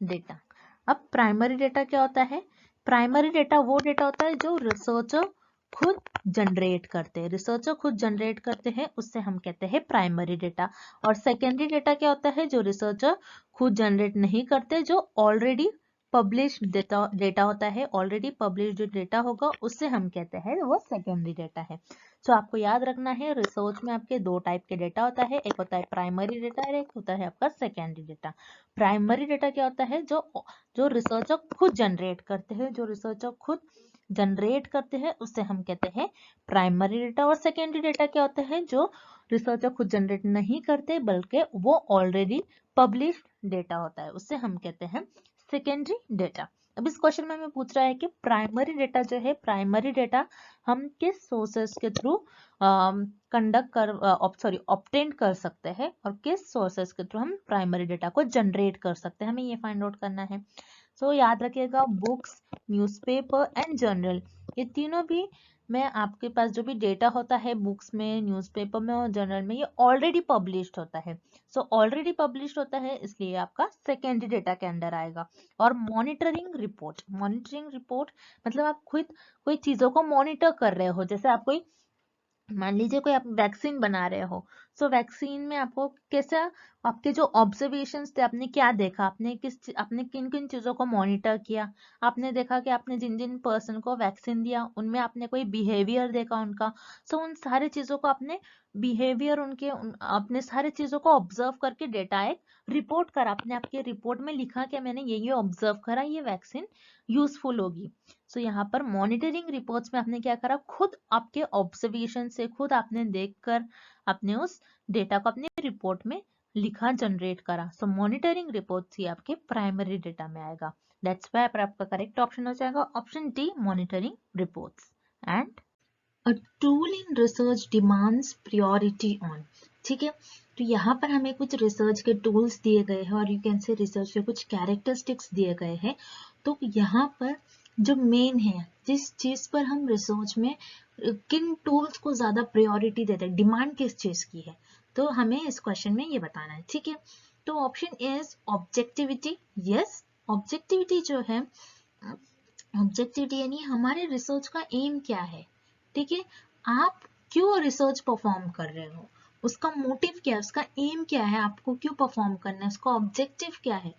डेटा। अब प्राइमरी डेटा क्या होता है, प्राइमरी डेटा वो डेटा होता है जो रिसर्चर खुद जनरेट करते हैं, रिसर्चर खुद जनरेट करते हैं, उससे हम कहते हैं प्राइमरी डेटा। और सेकेंडरी डेटा क्या होता है, जो रिसर्चर खुद जनरेट नहीं करते, जो ऑलरेडी पब्लिश डेटा होता है, ऑलरेडी पब्लिश जो डेटा होगा उससे हम कहते हैं वो सेकेंडरी डेटा है। सो आपको याद रखना है, रिसर्च में आपके दो टाइप के डेटा होता है, एक होता है प्राइमरी डेटा और एक होता है आपका सेकेंडरी डेटा। प्राइमरी डेटा क्या होता है, जो रिसर्चर खुद जनरेट करते हैं, जो रिसर्चर खुद जनरेट करते हैं उससे हम कहते हैं प्राइमरी डेटा। और सेकेंडरी डेटा क्या होता है, जो रिसर्चर खुद जनरेट नहीं करते बल्कि वो ऑलरेडी पब्लिश्ड डेटा होता है, उससे हम कहते हैं सेकेंडरी डेटा। अब इस क्वेश्चन में हमें पूछ रहा है कि प्राइमरी डेटा जो है, प्राइमरी डेटा हम किस सोर्सेस के थ्रू ऑब्टेन कर सकते हैं और किस सोर्सेस के थ्रू हम प्राइमरी डेटा को जनरेट कर सकते हैं, हमें ये फाइंड आउट करना है। सो याद रखिएगा, बुक्स, न्यूज़पेपर एंड जर्नल, ये तीनों भी में आपके पास जो भी डेटा होता है बुक्स में, न्यूज़पेपर में और जर्नल में, ये ऑलरेडी पब्लिश्ड होता है। सो ऑलरेडी पब्लिश्ड होता है, इसलिए आपका सेकेंडरी डेटा के अंडर आएगा। और मॉनिटरिंग रिपोर्ट, मॉनिटरिंग रिपोर्ट मतलब आप खुद कोई चीजों को मॉनिटर कर रहे हो, जैसे आप कोई, मान लीजिए कोई आप वैक्सीन बना रहे हो, सो वैक्सीन में आपको कैसा, आपके जो ऑब्जर्वेशंस थे, आपने क्या देखा, आपने किन किन चीजों को मॉनिटर किया, आपने देखा कि आपने जिन जिन पर्सन को वैक्सीन दिया उनमें आपने कोई बिहेवियर देखा उनका, सो उन सारी चीजों को आपने बिहेवियर अपने सारी चीजों को ऑब्जर्व करके डेटा एक रिपोर्ट करा, आपने आपके रिपोर्ट में लिखा कि मैंने ये ऑब्जर्व करा, ये वैक्सीन यूजफुल होगी। सो यहाँ पर मॉनिटरिंग रिपोर्ट्स में आपने क्या करा, खुद आपके ऑब्जर्वेशन से खुद आपने देखकर आपने उस डेटा को अपने रिपोर्ट में लिखा, जनरेट करा। सो मॉनिटरिंग रिपोर्ट्स ही आपके प्राइमरी डेटा में आएगा। दैट्स व्हाई पर आपका करेक्ट ऑप्शन हो जाएगा option D, monitoring reports. And a tool in research demands priority on, ठीक है, तो यहाँ पर हमें कुछ रिसर्च के टूल्स दिए गए हैं और यू कैन से रिसर्च के कुछ कैरेक्टरिस्टिक्स दिए गए हैं। तो यहाँ पर जो मेन है, जिस चीज पर हम रिसर्च में किन टूल्स को ज्यादा प्रायोरिटी देते हैं, डिमांड किस चीज की है, तो हमें इस क्वेश्चन में ये बताना है, ठीक है। तो option is objectivity. Yes, objectivity जो है, ऑब्जेक्टिविटी यानी हमारे रिसर्च का एम क्या है, ठीक है, आप क्यों रिसर्च परफॉर्म कर रहे हो, उसका मोटिव क्या है, उसका एम क्या है, आपको क्यों परफॉर्म करना है, उसका ऑब्जेक्टिव क्या है,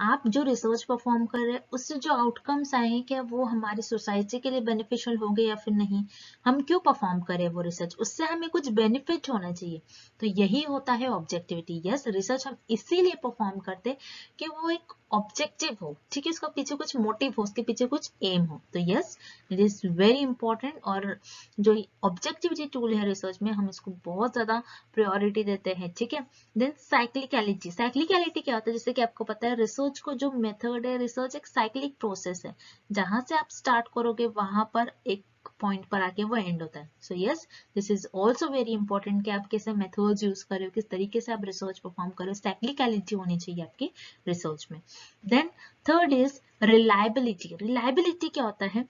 आप जो रिसर्च परफॉर्म कर रहे हैं उससे जो आउटकम्स आए हैं क्या वो हमारी सोसाइटी के लिए बेनिफिशियल हो गए या फिर नहीं, हम क्यों परफॉर्म करें वो रिसर्च, उससे हमें कुछ बेनिफिट होना चाहिए, तो यही होता है ऑब्जेक्टिविटी। यस, रिसर्च हम इसीलिए परफॉर्म करते कि वो एक ऑब्जेक्टिव हो, ठीक है, उसका पीछे कुछ मोटिव हो, उसके पीछे कुछ एम हो, तो yes it is very important. और जो ऑब्जेक्टिविटी टूल है रिसर्च में, हम इसको बहुत ज्यादा प्रायोरिटी देते हैं, ठीक है। देन साइक्लिकलिटी, साइक्लिकलिटी क्या होता है, जैसे कि आपको पता है रिसर्च को जो मेथड है, रिसर्च एक साइक्लिक प्रोसेस है, जहां से आप स्टार्ट करोगे वहां पर एक पॉइंट पर आके वो एंड होता है। So yes, this is also very important कि आप कैसे मेथड्स यूज कर रहे हो, किस तरीके से आप रिसर्च परफॉर्म कर रहे हो, साइक्लिकलिटी होनी चाहिए आपकी रिसर्च में। Then third is reliability. Reliability क्या होता है,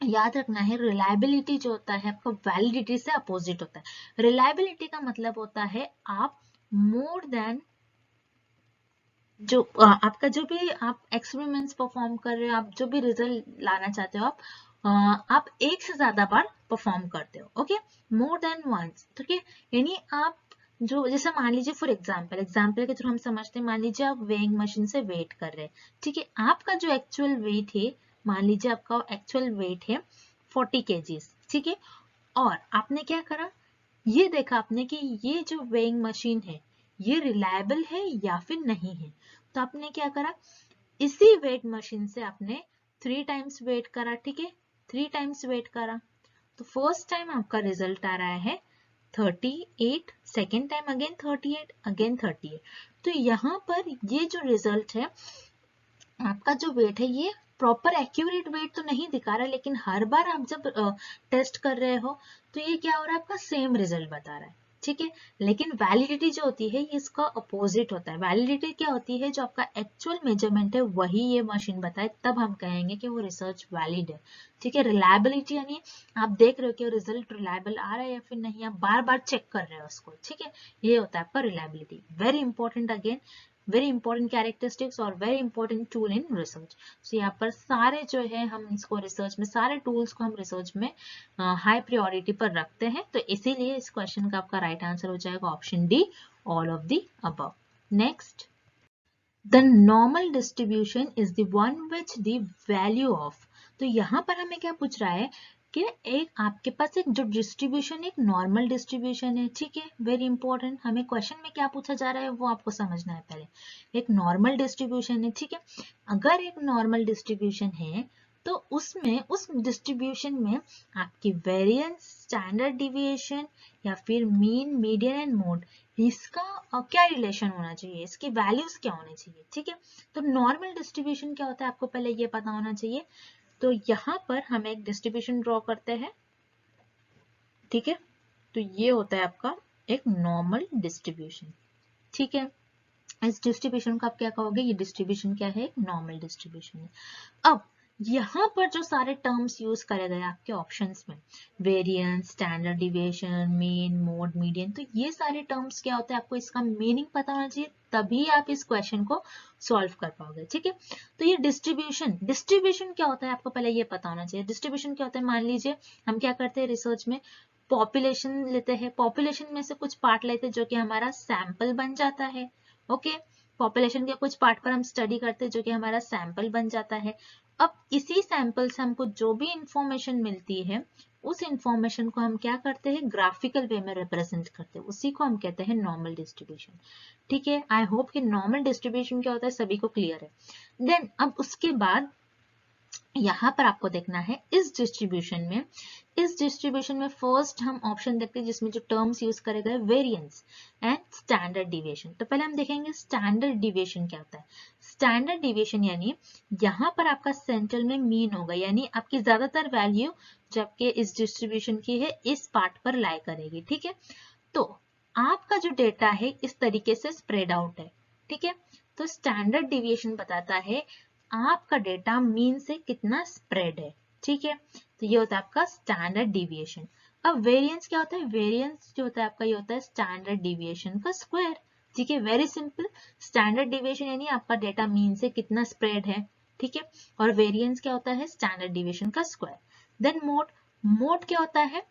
याद रखना है, रिलायबिलिटी जो होता है आपका वैलिडिटी से अपोजिट होता है। रिलायबिलिटी का मतलब होता है आप मोर देन जो आपका जो भी आप एक्सपेरिमेंट्स परफॉर्म कर रहे हो, आप जो भी रिजल्ट लाना चाहते हो, आप एक से ज्यादा बार परफॉर्म करते हो, ओके, मोर देन वंस, ठीक है, यानी आप जो, जैसे मान लीजिए फॉर एग्जाम्पल के थ्रू हम समझते हैं, मान लीजिए आप वेइंग मशीन से वेट कर रहे हैं, ठीक है, आपका जो एक्चुअल वेट है, मान लीजिए आपका एक्चुअल वेट है 40 kg, ठीक है, और आपने क्या करा, ये देखा आपने कि ये जो वेइंग मशीन है ये रिलायबल है या फिर नहीं है, तो आपने क्या करा, इसी वेट मशीन से आपने 3 टाइम्स वेट करा, ठीक है, 3 टाइम्स वेट करा, तो फर्स्ट टाइम आपका रिजल्ट आ रहा है 38, सेकेंड टाइम अगेन 38, अगेन 38, तो यहाँ पर ये जो रिजल्ट है आपका जो वेट है ये प्रॉपर एक्यूरेट वेट तो नहीं दिखा रहा, लेकिन हर बार आप जब टेस्ट कर रहे हो तो ये क्या हो रहा है, आपका सेम रिजल्ट बता रहा है, ठीक है। लेकिन वैलिडिटी जो होती है ये इसका अपोजिट होता है। वैलिडिटी क्या होती है, जो आपका एक्चुअल मेजरमेंट है वही ये मशीन बताए, तब हम कहेंगे कि वो रिसर्च वैलिड है, ठीक है। रिलायबिलिटी यानी आप देख रहे हो कि रिजल्ट रिलायबल आ रहा है या फिर नहीं, आप बार बार चेक कर रहे हो उसको, ठीक है, ये होता है आपका reliability. Very important again, very important characteristics और very important tool in research. So यहाँ पर सारे जो है हम इसको रिसर्च में, सारे टूल्स को हम रिसर्च में हाई प्रायोरिटी पर रखते हैं। तो इसीलिए इस क्वेश्चन का आपका राइट आंसर हो जाएगा option D, all of the above. Next, the normal distribution is the one which the value of. तो यहाँ पर हमें क्या पूछ रहा है कि एक आपके पास एक जो डिस्ट्रीब्यूशन, एक नॉर्मल डिस्ट्रीब्यूशन है, ठीक है, वेरी इंपॉर्टेंट। हमें क्वेश्चन में क्या पूछा जा रहा है वो आपको समझना है पहले। एक नॉर्मल डिस्ट्रीब्यूशन है, ठीक है। अगर एक नॉर्मल डिस्ट्रीब्यूशन है तो उसमें, उस डिस्ट्रीब्यूशन में आपकी वेरिएंस, स्टैंडर्ड डिविएशन या फिर मीन, मीडियन एंड मोड, इसका क्या रिलेशन होना चाहिए, इसकी वैल्यूज क्या होनी चाहिए, ठीक है। तो नॉर्मल डिस्ट्रीब्यूशन क्या होता है आपको पहले ये पता होना चाहिए। तो यहाँ पर हम एक डिस्ट्रीब्यूशन ड्रॉ करते हैं, ठीक है। तो ये होता है आपका एक नॉर्मल डिस्ट्रीब्यूशन, ठीक है। इस डिस्ट्रीब्यूशन को आप क्या कहोगे, ये डिस्ट्रीब्यूशन क्या है, एक नॉर्मल डिस्ट्रीब्यूशन है। अब यहाँ पर जो सारे टर्म्स यूज करे गए आपके ऑप्शंस में, variance, standard deviation, mean, mode, median, तो ये सारे टर्म्स क्या होते हैं आपको इसका मीनिंग पता होना चाहिए, तभी आप इस क्वेश्चन को सॉल्व कर पाओगे, ठीक है। तो ये डिस्ट्रीब्यूशन क्या होता है आपको पहले ये पता होना चाहिए। डिस्ट्रीब्यूशन क्या होता है, मान लीजिए हम क्या करते हैं रिसर्च में, पॉपुलेशन लेते हैं, पॉपुलेशन में से कुछ पार्ट लेते हैं जो कि हमारा सैंपल बन जाता है, ओके। पॉपुलेशन के कुछ पार्ट पर हम स्टडी करते हैं जो कि हमारा सैंपल बन जाता है। अब इसी सैंपल से हमको जो भी इंफॉर्मेशन मिलती है, उस इंफॉर्मेशन को हम क्या करते हैं, ग्राफिकल वे में रिप्रेजेंट करते हैं, उसी को हम कहते हैं नॉर्मल डिस्ट्रीब्यूशन, ठीक है। आई होप कि नॉर्मल डिस्ट्रीब्यूशन क्या होता है सभी को क्लियर है। देन अब उसके बाद यहाँ पर आपको देखना है इस डिस्ट्रीब्यूशन में फर्स्ट हम ऑप्शन देखते हैं जिसमें जो टर्म्स यूज करे गए, वेरिएंस एंड स्टैंडर्ड डिविएशन। तो पहले हम देखेंगे स्टैंडर्ड डिविएशन क्या होता है। स्टैंडर्ड डिविएशन यानी यहाँ पर आपका सेंट्रल में मीन होगा, यानी आपकी ज्यादातर वैल्यू जो आपके इस डिस्ट्रीब्यूशन की है इस पार्ट पर लाई करेगी, ठीक है। तो आपका जो डेटा है इस तरीके से स्प्रेड आउट है, ठीक है। तो स्टैंडर्ड डिविएशन बताता है आपका डेटा मीन से कितना स्प्रेड है, ठीक है। तो ये होता है आपका स्टैंडर्ड डिविएशन। अब वेरिएंस क्या होता है, वेरिएंस जो होता है आपका ये होता है स्टैंडर्ड डिविएशन का स्क्वायर, ठीक है, वेरी सिंपल। स्टैंडर्ड डिविएशन यानी आपका डेटा मीन से कितना स्प्रेड है, ठीक है, और वेरिएंस क्या होता है, स्टैंडर्ड डिविएशन का स्क्वायर। देन मोड क्या होता है,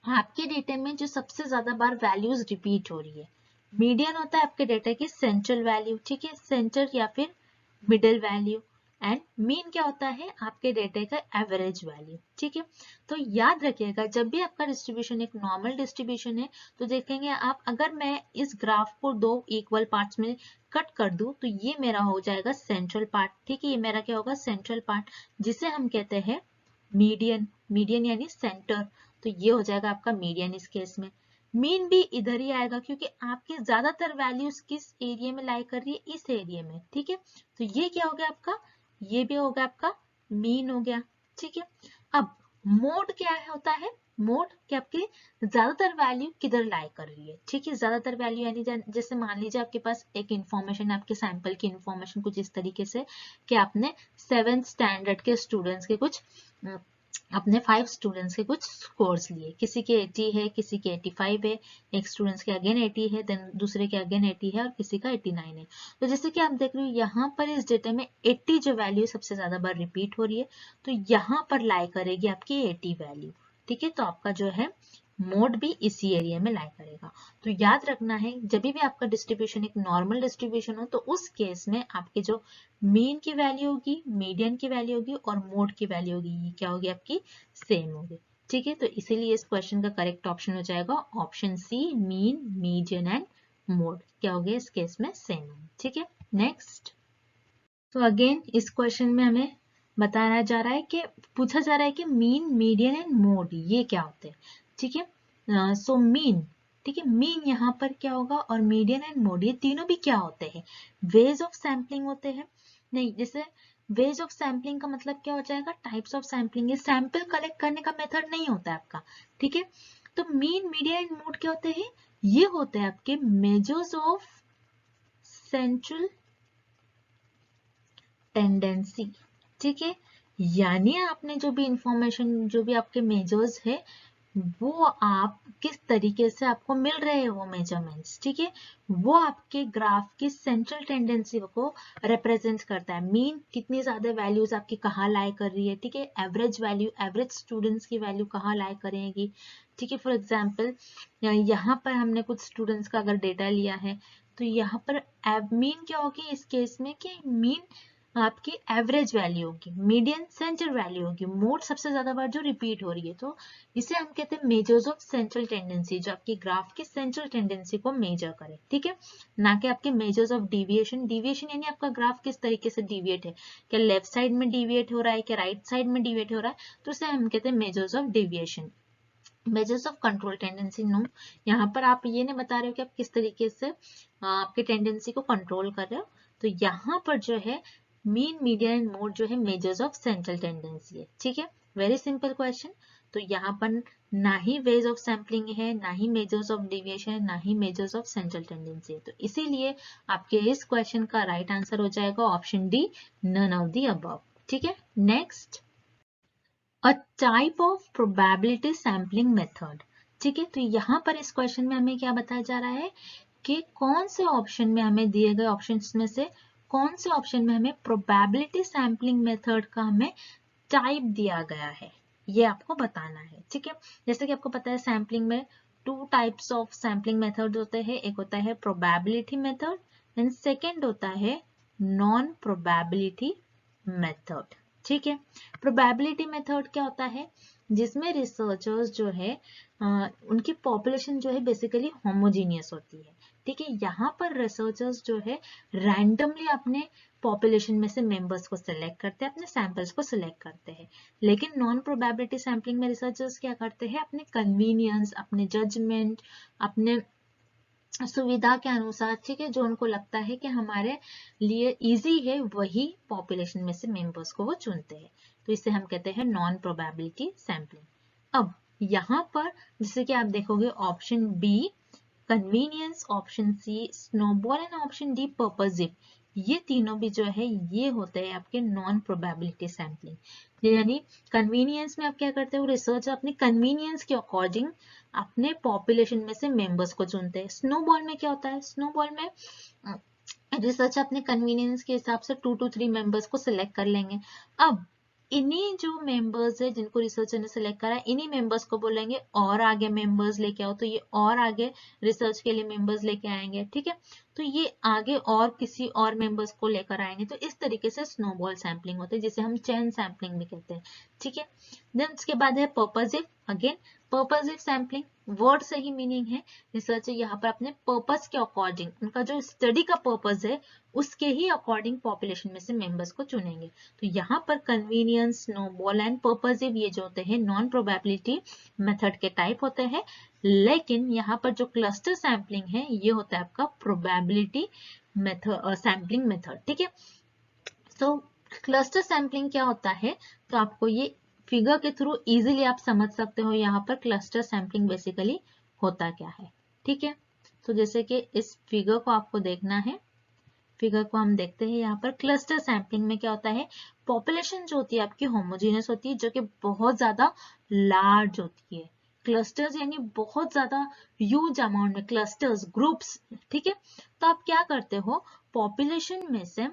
आपके डेटा में जो सबसे ज्यादा बार वैल्यूज रिपीट हो रही है। मीडियन होता है आपके डेटा की सेंट्रल वैल्यू, ठीक है, सेंटर या फिर मिडिल वैल्यू। एंड मीन क्या होता है, आपके डेटा का एवरेज वैल्यू, ठीक है। तो याद रखिएगा जब भी आपका डिस्ट्रीब्यूशन एक नॉर्मल डिस्ट्रीब्यूशन है तो देखेंगे आप, अगर मैं इस ग्राफ को दो इक्वल पार्ट्स में कट कर दूं तो ये मेरा हो जाएगा सेंट्रल पार्ट, ठीक है, ये मेरा क्या होगा, सेंट्रल पार्ट, जिसे हम कहते हैं मीडियन यानी सेंटर। तो ये हो जाएगा आपका मीडियन इस केस में। मीन भी इधर ही आएगा क्योंकि आपकी ज्यादातर वैल्यूज किस एरिया में लाई कर रही है, इस एरिया में, ठीक है। तो ये क्या हो गया आपका, ये भी हो गया आपका मीन हो गया, ठीक है। अब मोड क्या है, होता है मोड कि आपकी ज्यादातर वैल्यू किधर लाई कर रही है, ठीक है। ज्यादातर वैल्यू यानी जैसे मान लीजिए आपके पास एक इंफॉर्मेशन है, आपके सैंपल की इंफॉर्मेशन कुछ इस तरीके से कि आपने 7th स्टैंडर्ड के स्टूडेंट्स के कुछ अपने 5 स्टूडेंट्स के कुछ स्कोर्स लिए, किसी के 80 है, किसी के 85 है, एक स्टूडेंट्स के अगेन 80 है, देन दूसरे के अगेन 80 है और किसी का 89 है। तो जैसे कि आप देख रहे हो यहाँ पर इस डेटा में 80 जो वैल्यू सबसे ज्यादा बार रिपीट हो रही है, तो यहाँ पर लाई करेगी आपकी 80 वैल्यू, ठीक है। तो आपका जो है मोड भी इसी एरिया में लाई करेगा। तो याद रखना है जब भी आपका डिस्ट्रीब्यूशन एक नॉर्मल डिस्ट्रीब्यूशन हो तो उस केस में आपके जो मीन की वैल्यू होगी, मीडियन की वैल्यू होगी और मोड की वैल्यू होगी, ये क्या होगी आपकी, सेम होगी, ठीक है। तो इसीलिए इस क्वेश्चन का करेक्ट ऑप्शन हो जाएगा option C, mean, median and mode क्या हो गया इस केस में, सेम, ठीक है। नेक्स्ट, तो अगेन इस क्वेश्चन में हमें बताया जा रहा है कि पूछा जा रहा है कि मीन, मीडियन एंड मोड ये क्या होते हैं, ठीक है। सो मीन, ठीक है, मीन यहाँ पर क्या होगा और मीडियन एंड मोड ये तीनों भी क्या होते हैं, वेज ऑफ सैम्पलिंग होते हैं। नहीं, जैसे वेज ऑफ सैम्पलिंग का मतलब क्या हो जाएगा, टाइप्स ऑफ सैम्पलिंग, ये सैंपल कलेक्ट करने का मेथड नहीं होता है आपका, ठीक है। तो मीन, मीडियन एंड मोड क्या होते हैं, ये होते हैं आपके मेजर्स ऑफ सेंट्रल टेंडेंसी, ठीक है। यानी आपने जो भी इंफॉर्मेशन, जो भी आपके मेजर्स है वो आप किस तरीके से आपको मिल रहे हैं वो मेजरमेंट्स, ठीक है, वो आपके ग्राफ की सेंट्रल टेंडेंसी को रिप्रेजेंट करता है। मीन कितनी ज्यादा वैल्यूज आपकी कहाँ लाई कर रही है, ठीक है, एवरेज वैल्यू, एवरेज स्टूडेंट्स की वैल्यू कहाँ लाई करेगी, ठीक है। फॉर एग्जाम्पल यहाँ पर हमने कुछ स्टूडेंट्स का अगर डेटा लिया है तो यहाँ पर मीन क्या होगी इस केस में, कि मीन आपकी एवरेज वैल्यू होगी, मीडियन सेंट्रल वैल्यू होगी, मोड सबसे ज्यादा बार जो रिपीट हो रही है, तो इसे हम कहते हैं मेजर्स ऑफ सेंट्रल टेंडेंसी, जो आपकी ग्राफ की सेंट्रल टेंडेंसी को मेजर करे, ठीक है, ना कि आपके मेजर्स ऑफ डिविएशन। डिविएशन यानी आपका ग्राफ किस तरीके से डिविएट है, क्या लेफ्ट साइड में डिविएट हो रहा है, क्या राइट साइड में डिविएट हो रहा है, तो इसे हम कहते हैं measures of deviation. Measures of control tendency, no, यहाँ पर आप ये नहीं बता रहे हो कि आप किस तरीके से आपके टेंडेंसी को कंट्रोल कर रहे हो, तो यहाँ पर जो है मीन, मीडियन एंड मोड जो है मेजर्स ऑफ सेंट्रल टेंडेंसी है, ठीक है, वेरी सिंपल क्वेश्चन। तो यहाँ पर ना ही वेज ऑफ सैम्पलिंग है, ना ही मेजर्स ऑफ डिविएशन है, ना ही मेजर्स ऑफ सेंट्रल टेंडेंसी है, तो इसीलिए आपके इस क्वेश्चन का राइट आंसर हो जाएगा option D, none of the above, ठीक है। Next, a type of probability sampling method, ठीक है, तो यहाँ पर इस क्वेश्चन में हमें क्या बताया जा रहा है कि कौन से ऑप्शन में हमें दिए गए ऑप्शंस में से कौन से ऑप्शन में हमें प्रोबेबिलिटी सैम्पलिंग मेथड का हमें टाइप दिया गया है, ये आपको बताना है, ठीक है। जैसे कि आपको पता है सैम्पलिंग में two types of sampling method होते हैं, एक होता है प्रोबेबिलिटी मेथड एंड सेकेंड होता है नॉन प्रोबेबिलिटी मेथड, ठीक है। प्रोबेबिलिटी मेथड क्या होता है, जिसमें रिसर्चर्स जो है उनकी पॉपुलेशन जो है बेसिकली होमोजीनियस होती है, ठीक है। यहाँ पर रिसर्चर्स जो है रैंडमली अपने पॉपुलेशन में से मेंबर्स को सिलेक्ट करते हैं, अपने सैंपल्स को सिलेक्ट करते हैं। लेकिन नॉन प्रोबेबिलिटी सैम्पलिंग में रिसर्चर्स क्या करते हैं, अपने कन्वीनियंस, अपने जजमेंट, अपने सुविधा के अनुसार, ठीक है, जो उनको लगता है कि हमारे लिए इजी है, वही पॉपुलेशन में से मेंबर्स को वो चुनते हैं, तो इसे हम कहते हैं नॉन प्रोबेबिलिटी सैम्पलिंग। अब यहाँ पर जैसे कि आप देखोगे option B convenience, option C snowball and option D purposive, ये तीनों भी जो है ये होते हैं आपके नॉन प्रोबेबिलिटी सैम्पलिंग। यानी कन्वीनियंस में आप क्या करते हो, रिसर्च अपनी कन्वीनियंस के अकॉर्डिंग अपने पॉपुलेशन में से मेंबर्स को चुनते हैं। स्नोबॉल में क्या होता है, स्नोबॉल में रिसर्च अपने कन्वीनियंस के हिसाब से 2 to 3 मेंबर्स को सिलेक्ट कर लेंगे। अब इन्हीं जो मेंबर्स है जिनको रिसर्चर ने सिलेक्ट करा है, इन्हीं मेंबर्स को बोलेंगे और आगे मेंबर्स लेके आओ, तो ये और आगे रिसर्च के लिए मेंबर्स लेके आएंगे, ठीक है, तो ये आगे और किसी और मेंबर्स को लेकर आएंगे, तो इस तरीके से स्नोबॉल सैम्पलिंग होती है, जिसे हम चेन सैम्पलिंग भी कहते हैं, ठीक है। देन उसके बाद है purposive, again purposive sampling, word से ही मीनिंग है, रिसर्चर यहाँ पर अपने पर्पस के अकॉर्डिंग, उनका जो स्टडी का पर्पस है उसके ही अकॉर्डिंग पॉपुलेशन में से मेंबर्स को चुनेंगे। तो यहाँ पर कन्वीनियंस, स्नोबॉल एंड पर्पसिव ये जो होते हैं नॉन प्रोबेबिलिटी मेथड के टाइप होते हैं, लेकिन यहाँ पर जो क्लस्टर सैम्पलिंग है ये होता है आपका प्रोबेबिलिटी मेथड, सैम्पलिंग मेथड, ठीक है। तो क्लस्टर सैम्पलिंग क्या होता है, तो आपको ये फिगर के थ्रू इजीली आप समझ सकते हो यहाँ पर क्लस्टर सैम्पलिंग बेसिकली होता क्या है, ठीक है। तो जैसे कि इस फिगर को आपको देखना है, फिगर को हम देखते हैं, यहाँ पर क्लस्टर सैम्पलिंग में क्या होता है, पॉपुलेशन जो होती है आपकी होमोजेनियस होती है, जो कि बहुत ज्यादा लार्ज होती है। क्लस्टर्स यानी बहुत ज्यादा ह्यूज अमाउंट में, क्लस्टर्स ग्रुप्स, ठीक है। तो आप क्या करते हो, पॉपुलेशन में से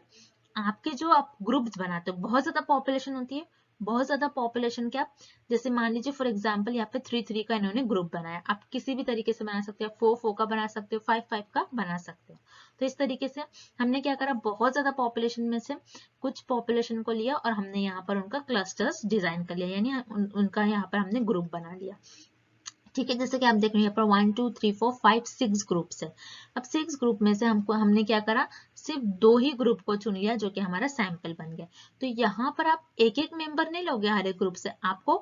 आपके जो आप ग्रुप्स बनाते हो, बहुत ज्यादा पॉपुलेशन होती है, बहुत ज्यादा पॉपुलेशन क्या, जैसे मान लीजिए फॉर एग्जांपल यहाँ पे 3-3 का इन्होंने ग्रुप बनाया, आप किसी भी तरीके से बना सकते हो, 4-4 का बना सकते हो, 5-5 का बना सकते हो। तो इस तरीके से हमने क्या करा, बहुत ज्यादा पॉपुलेशन में से कुछ पॉपुलेशन को लिया और हमने यहाँ पर उनका क्लस्टर्स डिजाइन कर लिया, यानी उनका यहाँ पर हमने ग्रुप बना लिया, ठीक है। जैसे कि आप देख रहे हैं यहाँ पर 1 2 3 4 5 6 ग्रुप्स है। अब 6 ग्रुप में से हमने क्या करा, सिर्फ 2 ही ग्रुप को चुन लिया जो कि हमारा सैंपल बन गया। तो यहाँ पर आप एक एक मेंबर नहीं लोगे हर एक ग्रुप से, आपको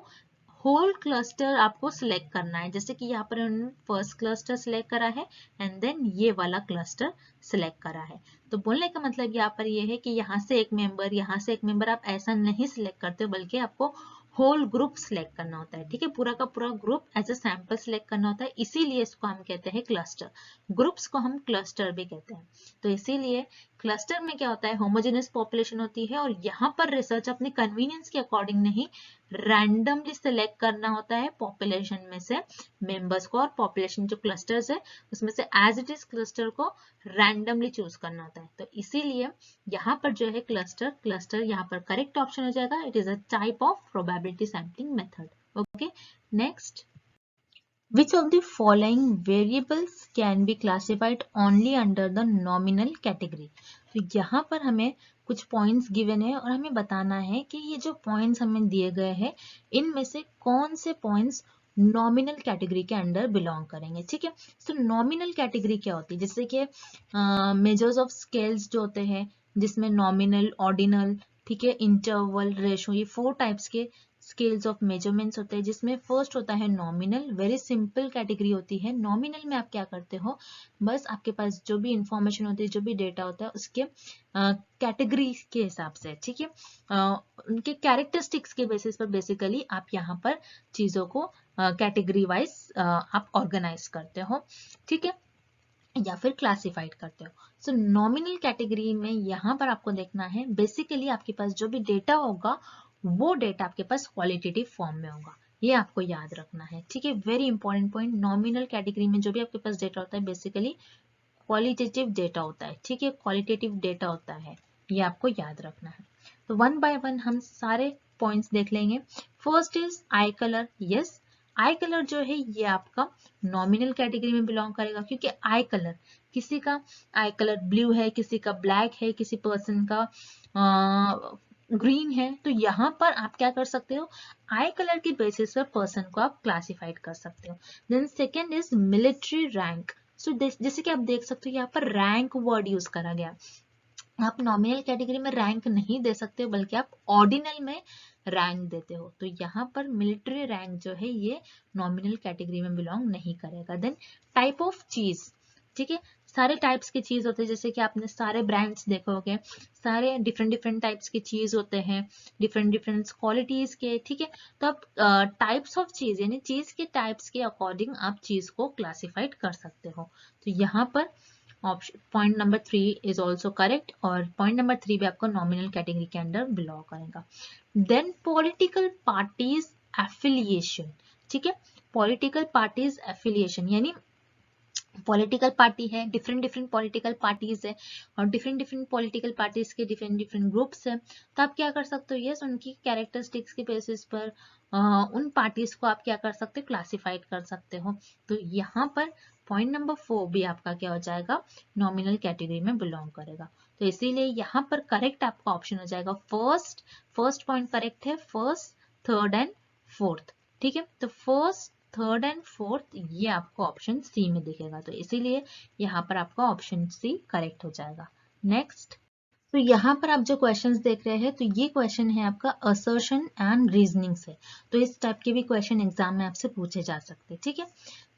होल क्लस्टर आपको सिलेक्ट करना है। जैसे कि यहाँ पर उन्होंने फर्स्ट क्लस्टर सिलेक्ट करा है एंड देन ये वाला क्लस्टर सिलेक्ट करा है। तो बोलने का मतलब यहाँ पर ये है कि यहाँ से एक मेंबर, यहाँ से एक मेंबर आप ऐसा नहीं सिलेक्ट करते हो, बल्कि आपको होल ग्रुप सिलेक्ट करना होता है, ठीक है, पूरा का पूरा group as a sample select करना होता है, इसीलिए इसको हम कहते हैं क्लस्टर, ग्रुप्स को हम क्लस्टर भी कहते हैं। तो इसीलिए क्लस्टर में क्या होता है, होमोजेनस पॉपुलेशन होती है, और यहाँ पर रिसर्च अपने कन्वीनियंस के अकॉर्डिंग नहीं, रैंडमली सिलेक्ट करना होता है पॉपुलेशन में से मेंबर्स को, और पॉपुलेशन जो क्लस्टर्स है उसमें से एज इट इज क्लस्टर को रैंडमली चूज करना होता है। तो इसीलिए यहाँ पर जो है क्लस्टर यहाँ पर करेक्ट ऑप्शन हो जाएगा। It is a type of probability sampling method. Okay, next, which of the following variables can be classified only under the nominal category? तो यहाँ पर हमें कुछ पॉइंट्स गिवन है और हमें बताना है कि ये जो पॉइंट्स हमें दिए गए हैं इनमें से कौन से पॉइंट्स नॉमिनल कैटेगरी के अंडर बिलोंग करेंगे। ठीक है, तो नॉमिनल कैटेगरी क्या होती है, जैसे कि मेजर्स ऑफ स्केल्स जो होते हैं जिसमें नॉमिनल, ऑर्डिनल, ठीक है, इंटरवल, रेशो, ये 4 टाइप्स के स्केल्स ऑफ मेजरमेंट्स होते हैं, जिसमें फर्स्ट होता है नॉमिनल। वेरी सिंपल कैटेगरी होती है। नॉमिनल में आप क्या करते हो, बस आपके पास जो भी इंफॉर्मेशन होती है, जो भी डेटा होता है उसके कैटेगरी के हिसाब से, ठीक है, उनके कैरेक्टरिस्टिक्स के बेसिस पर बेसिकली आप यहाँ पर चीजों को कैटेगरी वाइज आप ऑर्गेनाइज करते हो, ठीक है, या फिर क्लासिफाइड करते हो। सो नॉमिनल कैटेगरी में यहाँ पर आपको देखना है बेसिकली आपके पास जो भी डेटा होगा वो डेटा आपके पास क्वालिटेटिव फॉर्म में होगा, ये आपको याद रखना है। ठीक है, very important point, nominal category में जो भी आपके पास डेटा होता है बेसिकली क्वालिटेटिव डेटा होता है। ठीक है, क्वालिटेटिव डेटा होता है, ये आपको याद रखना है। तो वन बाय वन हम सारे पॉइंट्स देख लेंगे। First is I colour. Yes, I colour जो है ये आपका नॉमिनल कैटेगरी में बिलोंग करेगा, क्योंकि आई कलर, किसी का आई कलर ब्लू है, किसी का ब्लैक है, किसी पर्सन का ग्रीन है, तो यहाँ पर आप क्या कर सकते हो, आई कलर की बेसिस पर पर्सन को आप क्लासिफाइड कर सकते हो। Then second is military rank. So जैसे कि आप देख सकते हो यहाँ पर रैंक वर्ड यूज करा गया। आप नॉमिनल कैटेगरी में रैंक नहीं दे सकते हो, बल्कि आप ऑर्डिनल में रैंक देते हो। तो यहाँ पर मिलिट्री रैंक जो है ये नॉमिनल कैटेगरी में बिलोंग नहीं करेगा। देन टाइप ऑफ चीज, ठीक है, सारे टाइप्स की चीज होते हैं, जैसे कि आपने सारे ब्रांड्स देखोगे, सारे डिफरेंट डिफरेंट टाइप्स की चीज होते हैं, डिफरेंट डिफरेंट क्वालिटीज के, ठीक है। तो आप टाइप्स ऑफ चीज यानी चीज के टाइप्स के अकॉर्डिंग आप चीज को क्लासिफाइड कर सकते हो। तो यहाँ पर option point number 3 is also correct, और पॉइंट नंबर 3 भी आपको नॉमिनल कैटेगरी के अंडर बिलोंग करेगा। Then political parties affiliation. ठीक है, पॉलिटिकल पार्टीज एफिलिएशन यानी पॉलिटिकल पार्टी है, डिफरेंट डिफरेंट पॉलिटिकल पार्टीज है, और डिफरेंट डिफरेंट पॉलिटिकल पार्टीज के डिफरेंट डिफरेंट ग्रुप्स है। तो आप क्या कर सकते हो, यस, उनकी कैरेक्टरिस्टिक्स के बेसिस पर उन पार्टीज को आप क्या कर सकते हो, क्लासिफाइड कर सकते हो। तो यहाँ पर पॉइंट नंबर 4 भी आपका क्या हो जाएगा, नॉमिनल कैटेगरी में बिलोंग करेगा। तो इसीलिए यहाँ पर करेक्ट आपका ऑप्शन हो जाएगा फर्स्ट पॉइंट करेक्ट है, फर्स्ट, थर्ड एंड फोर्थ। ठीक है, तो फर्स्ट, थर्ड एंड फोर्थ ये आपको ऑप्शन सी में दिखेगा, तो इसीलिए यहाँ पर आपका ऑप्शन सी करेक्ट हो जाएगा। नेक्स्ट, तो यहाँ पर आप जो क्वेश्चंस देख रहे हैं, तो ये क्वेश्चन है आपका असर्शन एंड रीजनिंग से। तो इस टाइप के भी क्वेश्चन एग्जाम में आपसे पूछे जा सकते हैं। ठीक है,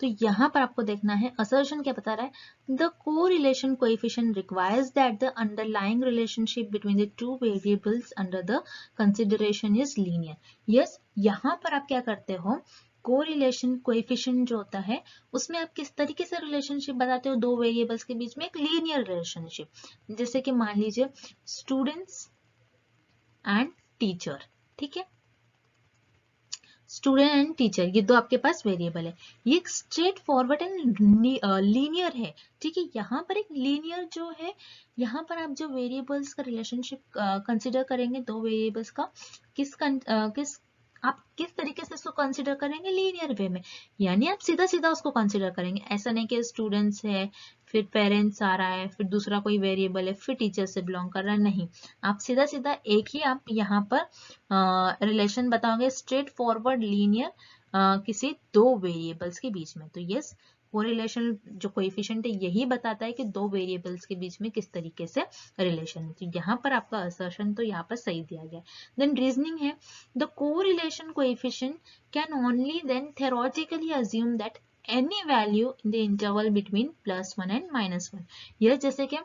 तो यहाँ पर आपको देखना है असर्शन क्या बता रहा है, the correlation coefficient requires that the underlying relationship between the two variables under the consideration is linear. Yes, यहाँ पर आप क्या करते हो, कोरिलेशन कोएफिशिएंट जो होता है उसमें आप किस तरीके से रिलेशनशिप बताते हो, दो वेरिएबल्स के बीच में एक लीनियर रिलेशनशिप। जैसे कि मान लीजिए स्टूडेंट्स एंड टीचर, ठीक है, स्टूडेंट एंड टीचर ये दो आपके पास वेरिएबल है, ये एक स्ट्रेट फॉरवर्ड एंड लीनियर है। ठीक है, यहाँ पर एक लीनियर जो है, यहाँ पर आप जो वेरिएबल्स का रिलेशनशिप कंसिडर करेंगे, दो वेरिएबल्स का आप किस तरीके से उसको कंसिडर करेंगे, लीनियर वे में, यानी आप सीधा सीधा उसको कंसिडर करेंगे। ऐसा नहीं कि स्टूडेंट्स है, फिर पेरेंट्स आ रहा है, फिर दूसरा कोई वेरिएबल है, फिर टीचर से बिलोंग कर रहा है, नहीं, आप सीधा सीधा एक ही आप यहाँ पर रिलेशन बताओगे, स्ट्रेट फॉरवर्ड लीनियर किसी दो वेरिएबल्स के बीच में। तो यस, कोरिलेशन जो कोएफिशिएंट है यही बताता है कि दो वेरिएबल्स के बीच में किस तरीके से रिलेशन है। तो यहाँ पर आपका असर्शन तो यहाँ पर सही दिया गया। देन रीजनिंग है, the correlation coefficient can only then theoretically assume that any value in the interval between +1 and -1। यह जैसे कि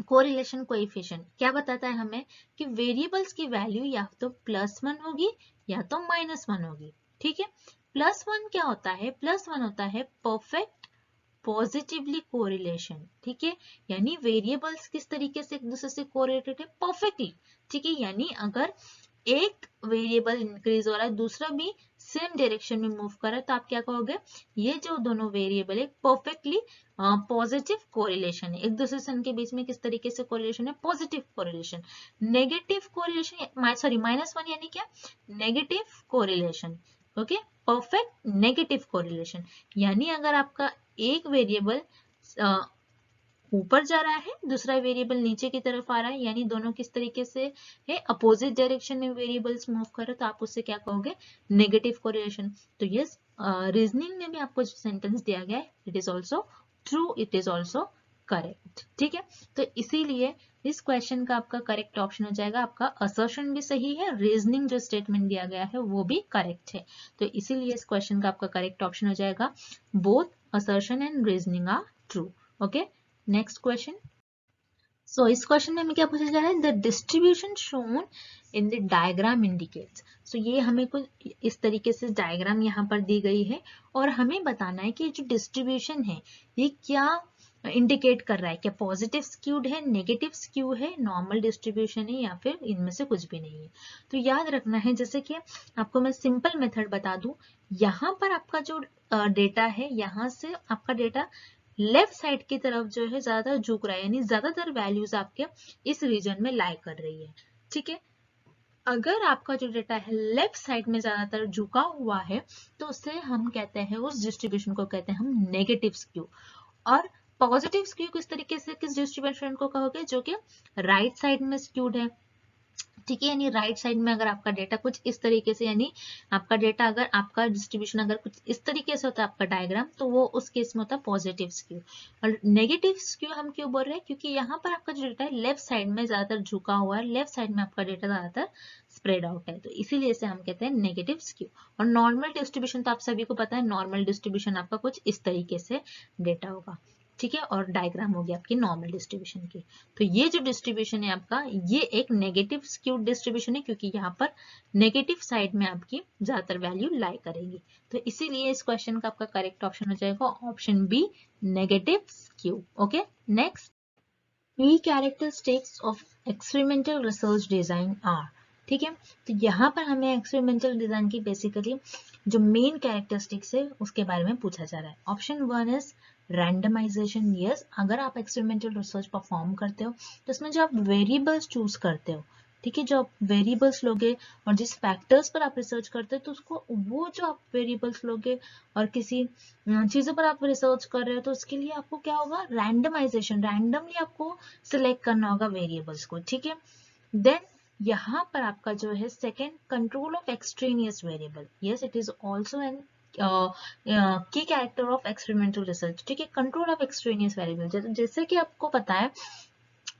कोरिलेशन कोएफिशिएंट क्या बताता है हमें कि वेरिएबल्स की वैल्यू या तो +1 होगी या तो -1 होगी। ठीक है, +1 क्या होता है, +1 होता है परफेक्ट पॉजिटिवली कोरिलेशन, ठीक है, यानी वेरिएबल्स किस तरीके से एक दूसरे से कोरिलेटेड है, परफेक्टली, ठीक है, यानी अगर एक वेरिएबल इंक्रीज हो रहा है दूसरा भी सेम डायरेक्शन में मूव कर रहा है तो आप क्या कहोगे, ये जो दोनों वेरिएबल है परफेक्टली पॉजिटिव कोरिलेशन है, एक दूसरे से इनके बीच में किस तरीके से कोरिलेशन है, positive correlation. Negative correlation sorry -1 यानी क्या, negative correlation, okay, perfect negative correlation, यानी अगर आपका एक वेरिएबल ऊपर जा रहा है दूसरा वेरिएबल नीचे की तरफ आ रहा है, यानी दोनों किस तरीके से है, अपोजिट डायरेक्शन में वेरिएबल्स मूव कर रहे हो तो आप उससे क्या कहोगे, नेगेटिव कोरिलेशन। तो यस, रीजनिंग में भी आपको जो सेंटेंस दिया गया है it is also true, it is also correct, ठीक है। तो इसीलिए इस क्वेश्चन का आपका करेक्ट ऑप्शन हो जाएगा, आपका असर्शन भी सही है, रीजनिंग जो स्टेटमेंट दिया गया है वो भी करेक्ट है, तो इसीलिए इस क्वेश्चन का आपका करेक्ट ऑप्शन हो जाएगा both assertion and reasoning are true, okay. Next question, so इस क्वेश्चन में हमें क्या पूछा जा रहा है, the distribution shown in the diagram indicates, so ये हमें कुछ इस तरीके से डायग्राम यहाँ पर दी गई है और हमें बताना है कि जो डिस्ट्रीब्यूशन है ये क्या इंडिकेट कर रहा है, क्या पॉजिटिव स्क्यूड है, नेगेटिव स्क्यू है, नॉर्मल डिस्ट्रीब्यूशन है या फिर इनमें से कुछ भी नहीं है। तो याद रखना है, जैसे कि आपको मैं सिंपल मेथड बता दूं, यहाँ पर आपका जो डेटा है यहाँ से आपका डेटा लेफ्ट साइड की तरफ जो है ज्यादातर झुक रहा है, यानी ज्यादातर वैल्यूज आपके इस रीजन में लाई कर रही है, ठीक है। अगर आपका जो डेटा है लेफ्ट साइड में ज्यादातर झुका हुआ है तो उससे हम कहते हैं, उस डिस्ट्रीब्यूशन को कहते हैं हम नेगेटिव स्क्यू। और पॉजिटिव स्क्यू किस तरीके से, किस डिस्ट्रीब्यूशन को कहोगे, जो कि राइट साइड में स्क्यूड है, ठीक है, यानी राइट साइड में अगर आपका डेटा कुछ इस तरीके से, यानी आपका डेटा अगर आपका डिस्ट्रीब्यूशन अगर कुछ इस तरीके से होता है आपका डायग्राम, तो वो उस केस में होता है पॉजिटिव स्क्यू। और नेगेटिव स्क्यू हम क्यों बोल रहे हैं, क्योंकि यहाँ पर आपका जो डेटा है लेफ्ट साइड में ज्यादातर झुका हुआ है, लेफ्ट साइड में आपका डेटा ज्यादातर स्प्रेड आउट है, तो इसीलिए इसे हम कहते हैं नेगेटिव स्क्यू। और नॉर्मल डिस्ट्रीब्यूशन तो आप सभी को पता है, नॉर्मल डिस्ट्रीब्यूशन आपका कुछ इस तरीके से डेटा होगा, ठीक है, और डायग्राम होगी आपकी नॉर्मल डिस्ट्रीब्यूशन की। तो ये जो डिस्ट्रीब्यूशन है आपका, ये एक नेगेटिव स्क्यूड डिस्ट्रीब्यूशन है, क्योंकि यहाँ पर नेगेटिव साइड में आपकी ज्यादातर वैल्यू लाई करेगी, तो इसीलिए इस क्वेश्चन का आपका करेक्ट ऑप्शन हो जाएगा option B, negative skew, okay. Next, key characteristics of experimental research design are, ठीक है, तो यहाँ पर हमें एक्सपेरिमेंटल डिजाइन की बेसिकली जो मेन कैरेक्टरिस्टिक्स है उसके बारे में पूछा जा रहा है। ऑप्शन 1 इज रैंडमाइजेशन, यस, अगर आप एक्सपेरिमेंटल रिसर्च परफॉर्म करते हो तो उसमें जो आप वेरिएबल्स चूज करते हो, ठीक है, जो आप वेरिएबल्स लोगे और जिस फैक्टर्स पर आप रिसर्च करते हो तो उसको वो जो आप वेरिएबल्स लोगे और किसी चीजों पर आप रिसर्च कर रहे हो तो उसके लिए आपको क्या होगा, रैंडमाइजेशन, रैंडमली आपको सिलेक्ट करना होगा वेरिएबल्स को, ठीक है। देन यहाँ पर आपका जो है second, control of extraneous variable, yes, it is also an की कैरेक्टर ऑफ एक्सपेरिमेंटल रिसर्च, ठीक है, कंट्रोल ऑफ एक्सट्रेनियस वेरिएबल, जैसे कि आपको पता है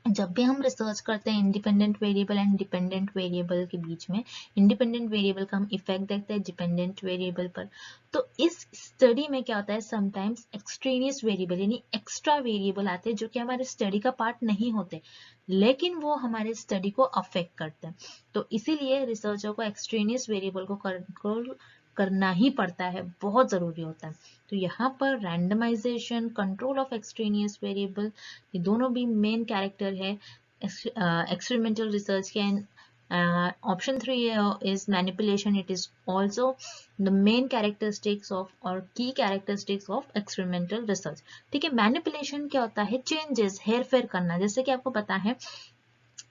जब भी हम रिसर्च करते हैं independent variable and dependent variable के बीच में, इंडिपेंडेंट वेरिएबल का हम इफेक्ट देखते हैं डिपेंडेंट वेरिएबल पर, तो इस स्टडी में क्या होता है, समटाइम्स एक्सट्रेनियस वेरिएबल यानी एक्स्ट्रा वेरिएबल आते हैं जो कि हमारे स्टडी का पार्ट नहीं होते, लेकिन वो हमारे स्टडी को अफेक्ट करते हैं, तो इसीलिए रिसर्चर को एक्सट्रेनियस वेरिएबल को कंट्रोल करना ही पड़ता है, बहुत जरूरी होता है। तो यहाँ पर randomisation, control of extraneous variable, ये दोनों भी मेन कैरेक्टर है एक्सपेरिमेंटल रिसर्च के। Option 3 is manipulation. It is also the main characteristics of or key characteristics of experimental research. ठीक है, manipulation क्या होता है, changes, हेर फेर करना, जैसे कि आपको पता है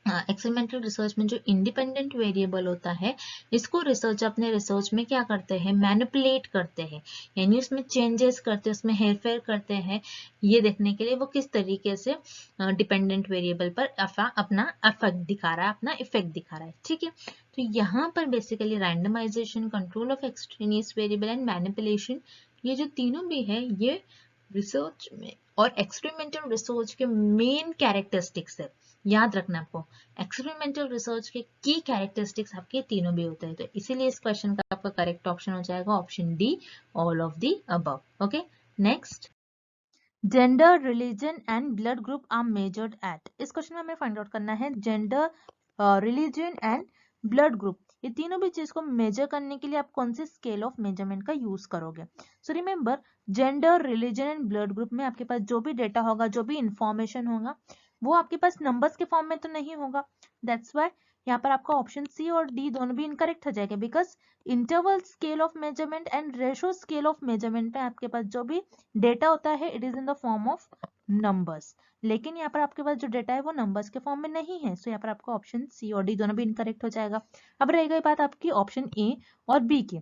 एक्सपेरिमेंटल रिसर्च में जो इंडिपेंडेंट वेरिएबल होता है इसको रिसर्च अपने रिसर्च में क्या करते हैं, मैनिपुलेट करते हैं, यानी उसमें चेंजेस करते हैं, उसमें हेरफेर करते हैं, ये देखने के लिए वो किस तरीके से डिपेंडेंट वेरिएबल पर अपना इफेक्ट दिखा रहा है, अपना इफेक्ट दिखा रहा है, ठीक है। तो यहाँ पर basically randomisation, control of extraneous variable and manipulation, ये जो तीनों भी है ये रिसर्च में और एक्सपेरिमेंटल रिसर्च के मेन कैरेक्टरिस्टिक्स है। याद रखना आपको, एक्सपेरिमेंटल रिसर्च के की कैरेक्टरिस्टिक्स आपके तीनों भी होते हैं, तो इसीलिए इस क्वेश्चन का आपका करेक्ट ऑप्शन हो जाएगा option D, all of the above, okay. Next, gender, religion and blood group are measured at, इस क्वेश्चन में हमें फाइंड आउट करना है gender, religion and blood group ये तीनों भी चीज को मेजर करने के लिए आप कौन सी स्केल ऑफ मेजरमेंट का यूज करोगे। So remember, gender, religion and blood group में आपके पास जो भी डेटा होगा, जो भी इंफॉर्मेशन होगा, वो आपके पास नंबर्स के फॉर्म में तो नहीं होगा। दैट्स वाई यहाँ पर आपका ऑप्शन सी और डी दोनों भी इनकरेक्ट हो जाएगा, because interval scale of measurement and ratio scale of measurement में आपके पास जो भी डेटा होता है it is in the form of numbers, लेकिन यहाँ पर आपके पास जो डेटा है वो नंबर्स के फॉर्म में नहीं है। सो यहाँ पर आपका ऑप्शन सी और डी दोनों भी इनकरेक्ट हो जाएगा। अब रह गई बात आपकी ऑप्शन ए और बी की।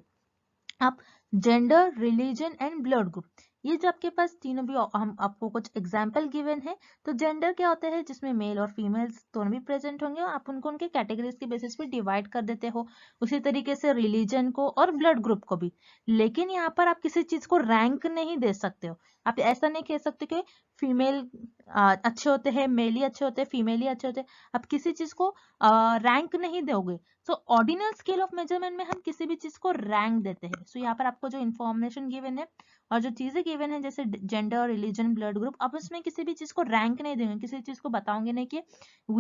आप gender, religion and blood group, ये जो आपके पास तीनों भी हम आपको कुछ एग्जाम्पल गिवन है। तो जेंडर क्या होता है, जिसमें मेल और फीमेल्स दोनों भी प्रेजेंट होंगे, आप उनको उनके कैटेगरीज के बेसिस पे डिवाइड कर देते हो। उसी तरीके से रिलीजन को और ब्लड ग्रुप को भी, लेकिन यहाँ पर आप किसी चीज को रैंक नहीं दे सकते हो। आप ऐसा नहीं कह सकते कि फीमेल अच्छे होते हैं, मेल ही अच्छे होते हैं, फीमेल ही अच्छे होते हैं, आप किसी चीज को रैंक नहीं दोगे। सो ऑर्डिनल स्केल ऑफ मेजरमेंट में हम किसी भी चीज को रैंक देते हैं। सो यहाँ पर आपको जो इन्फॉर्मेशन गिवन है और जो चीजें गिवन है जैसे जेंडर, रिलीजन, ब्लड ग्रुप, आप उसमें किसी भी चीज को रैंक नहीं देंगे, किसी चीज को बताओगे नहीं कि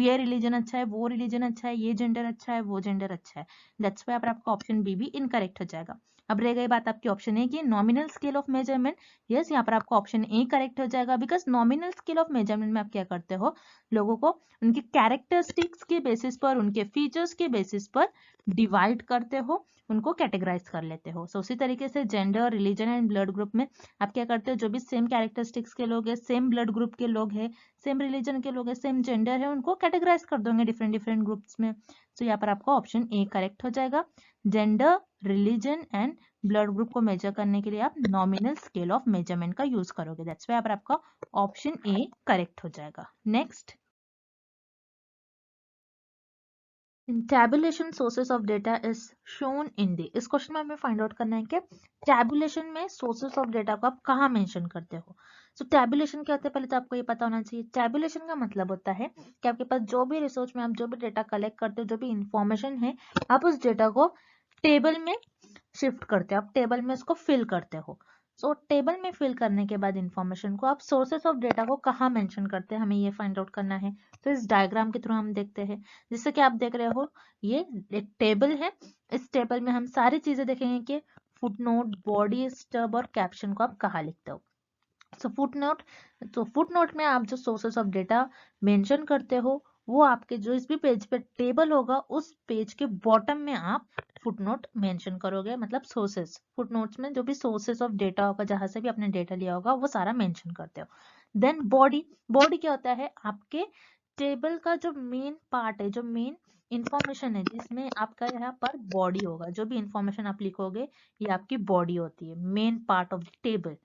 ये रिलीजन अच्छा है, वो रिलीजन अच्छा है, ये जेंडर अच्छा है, वो जेंडर अच्छा है। दैट्स वाई पर आपका ऑप्शन बी भी इनकरेक्ट हो जाएगा। अब रह गई बात आपकी ऑप्शन ए की, nominal scale of measurement. Yes, यहाँ पर आपका ऑप्शन ए करेक्ट हो जाएगा, because nominal scale of measurement में आप क्या करते हो, लोगों को उनके कैरेक्टरिस्टिक्स के बेसिस पर, उनके फीचर्स के बेसिस पर डिवाइड करते हो, उनको कैटेगराइज कर लेते हो। सो उसी तरीके से gender, religion and blood group में आप क्या करते हो, जो भी सेम कैरेक्टरिस्टिक्स के लोग हैं, सेम ब्लड ग्रुप के लोग हैं, सेम रिलीजन के लोग हैं, सेम जेंडर है, उनको कैटेगराइज कर दोगे डिफरेंट डिफरेंट ग्रुप्स में। सो यहाँ पर आपका ऑप्शन ए करेक्ट हो जाएगा। Gender, religion and blood group को मेजर करने के लिए आप नॉमिनल स्केल ऑफ मेजरमेंट का यूज करोगे। दैट्स वाई आपका ऑप्शन ए करेक्ट हो जाएगा। Next, tabulation sources of data is shown in the, इस क्वेश्चन में हमें फाइंड आउट करना है कि tabulation में sources of data को आप कहाँ मेंशन करते हो। सो tabulation क्या होता है, पहले तो आपको ये पता होना चाहिए। tabulation का मतलब होता है कि आपके पास जो भी रिसोर्स में आप जो भी डेटा कलेक्ट करते हो, जो भी इंफॉर्मेशन है, आप उस डेटा को टेबल में शिफ्ट करते हो, आप टेबल में उसको फिल करते हो। सो टेबल में फिल करने के बाद इंफॉर्मेशन को आप सोर्सेस ऑफ डेटा को कहाँ मेंशन करते हैं, हमें ये फाइंड आउट करना है। तो इस डायग्राम के थ्रू हम देखते हैं। जैसे कि आप देख रहे हो, ये एक टेबल है। इस टेबल में हम सारी चीजें देखेंगे कि फुटनोट, बॉडी, स्टब और कैप्शन को आप कहाँ लिखते हो। सो फुटनोट, तो फुटनोट में आप जो सोर्सेस ऑफ डेटा मेंशन करते हो, वो आपके जो इस भी पेज पे टेबल होगा, उस पेज के बॉटम में आप फुटनोट मेंशन करोगे, मतलब सोर्सेस। फुटनोट्स में जो भी सोर्सेस ऑफ डेटा होगा, जहां से भी आपने डेटा लिया होगा, वो सारा मेंशन करते हो। देन बॉडी, बॉडी क्या होता है, आपके टेबल का जो मेन पार्ट है, जो मेन इंफॉर्मेशन है, जिसमें आपका यहाँ पर बॉडी होगा, जो भी इंफॉर्मेशन आप लिखोगे, ये आपकी बॉडी होती है, main part of the table.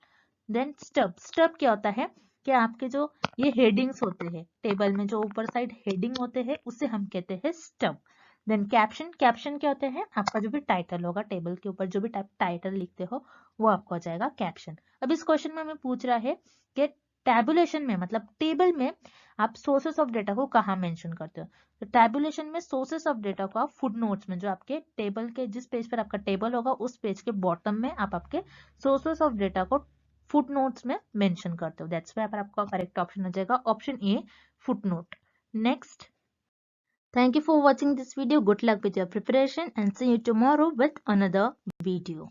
Then stub, stub क्या होता है कि आपके जो ये हेडिंग्स होते हैं टेबल में, जो ऊपर साइड हेडिंग होते हैं, उसे हम कहते हैं स्टब। देन कैप्शन, कैप्शन क्या होते हैं, आपका जो भी टाइटल होगा, टेबल के ऊपर जो भी टाइटल लिखते हो, वो आपको हो जाएगा कैप्शन। अब इस क्वेश्चन में हमें पूछ रहा है कि टैबुलेशन में, मतलब टेबल में, आप सोर्सेस ऑफ डेटा को कहाँ मेंशन करते हो। तो टैबुलेशन में सोर्सेस ऑफ डेटा को आप फुटनोट्स में, जो आपके टेबल के जिस पेज पर आपका टेबल होगा, उस पेज के बॉटम में आप आपके सोर्सेस ऑफ डेटा को फुटनोट्स में मेंशन करते हो। दैट्स व्हाई आपका करेक्ट ऑप्शन हो जाएगा option A, footnote. Next, thank you for watching this video. Good luck with your preparation and see you tomorrow with another video.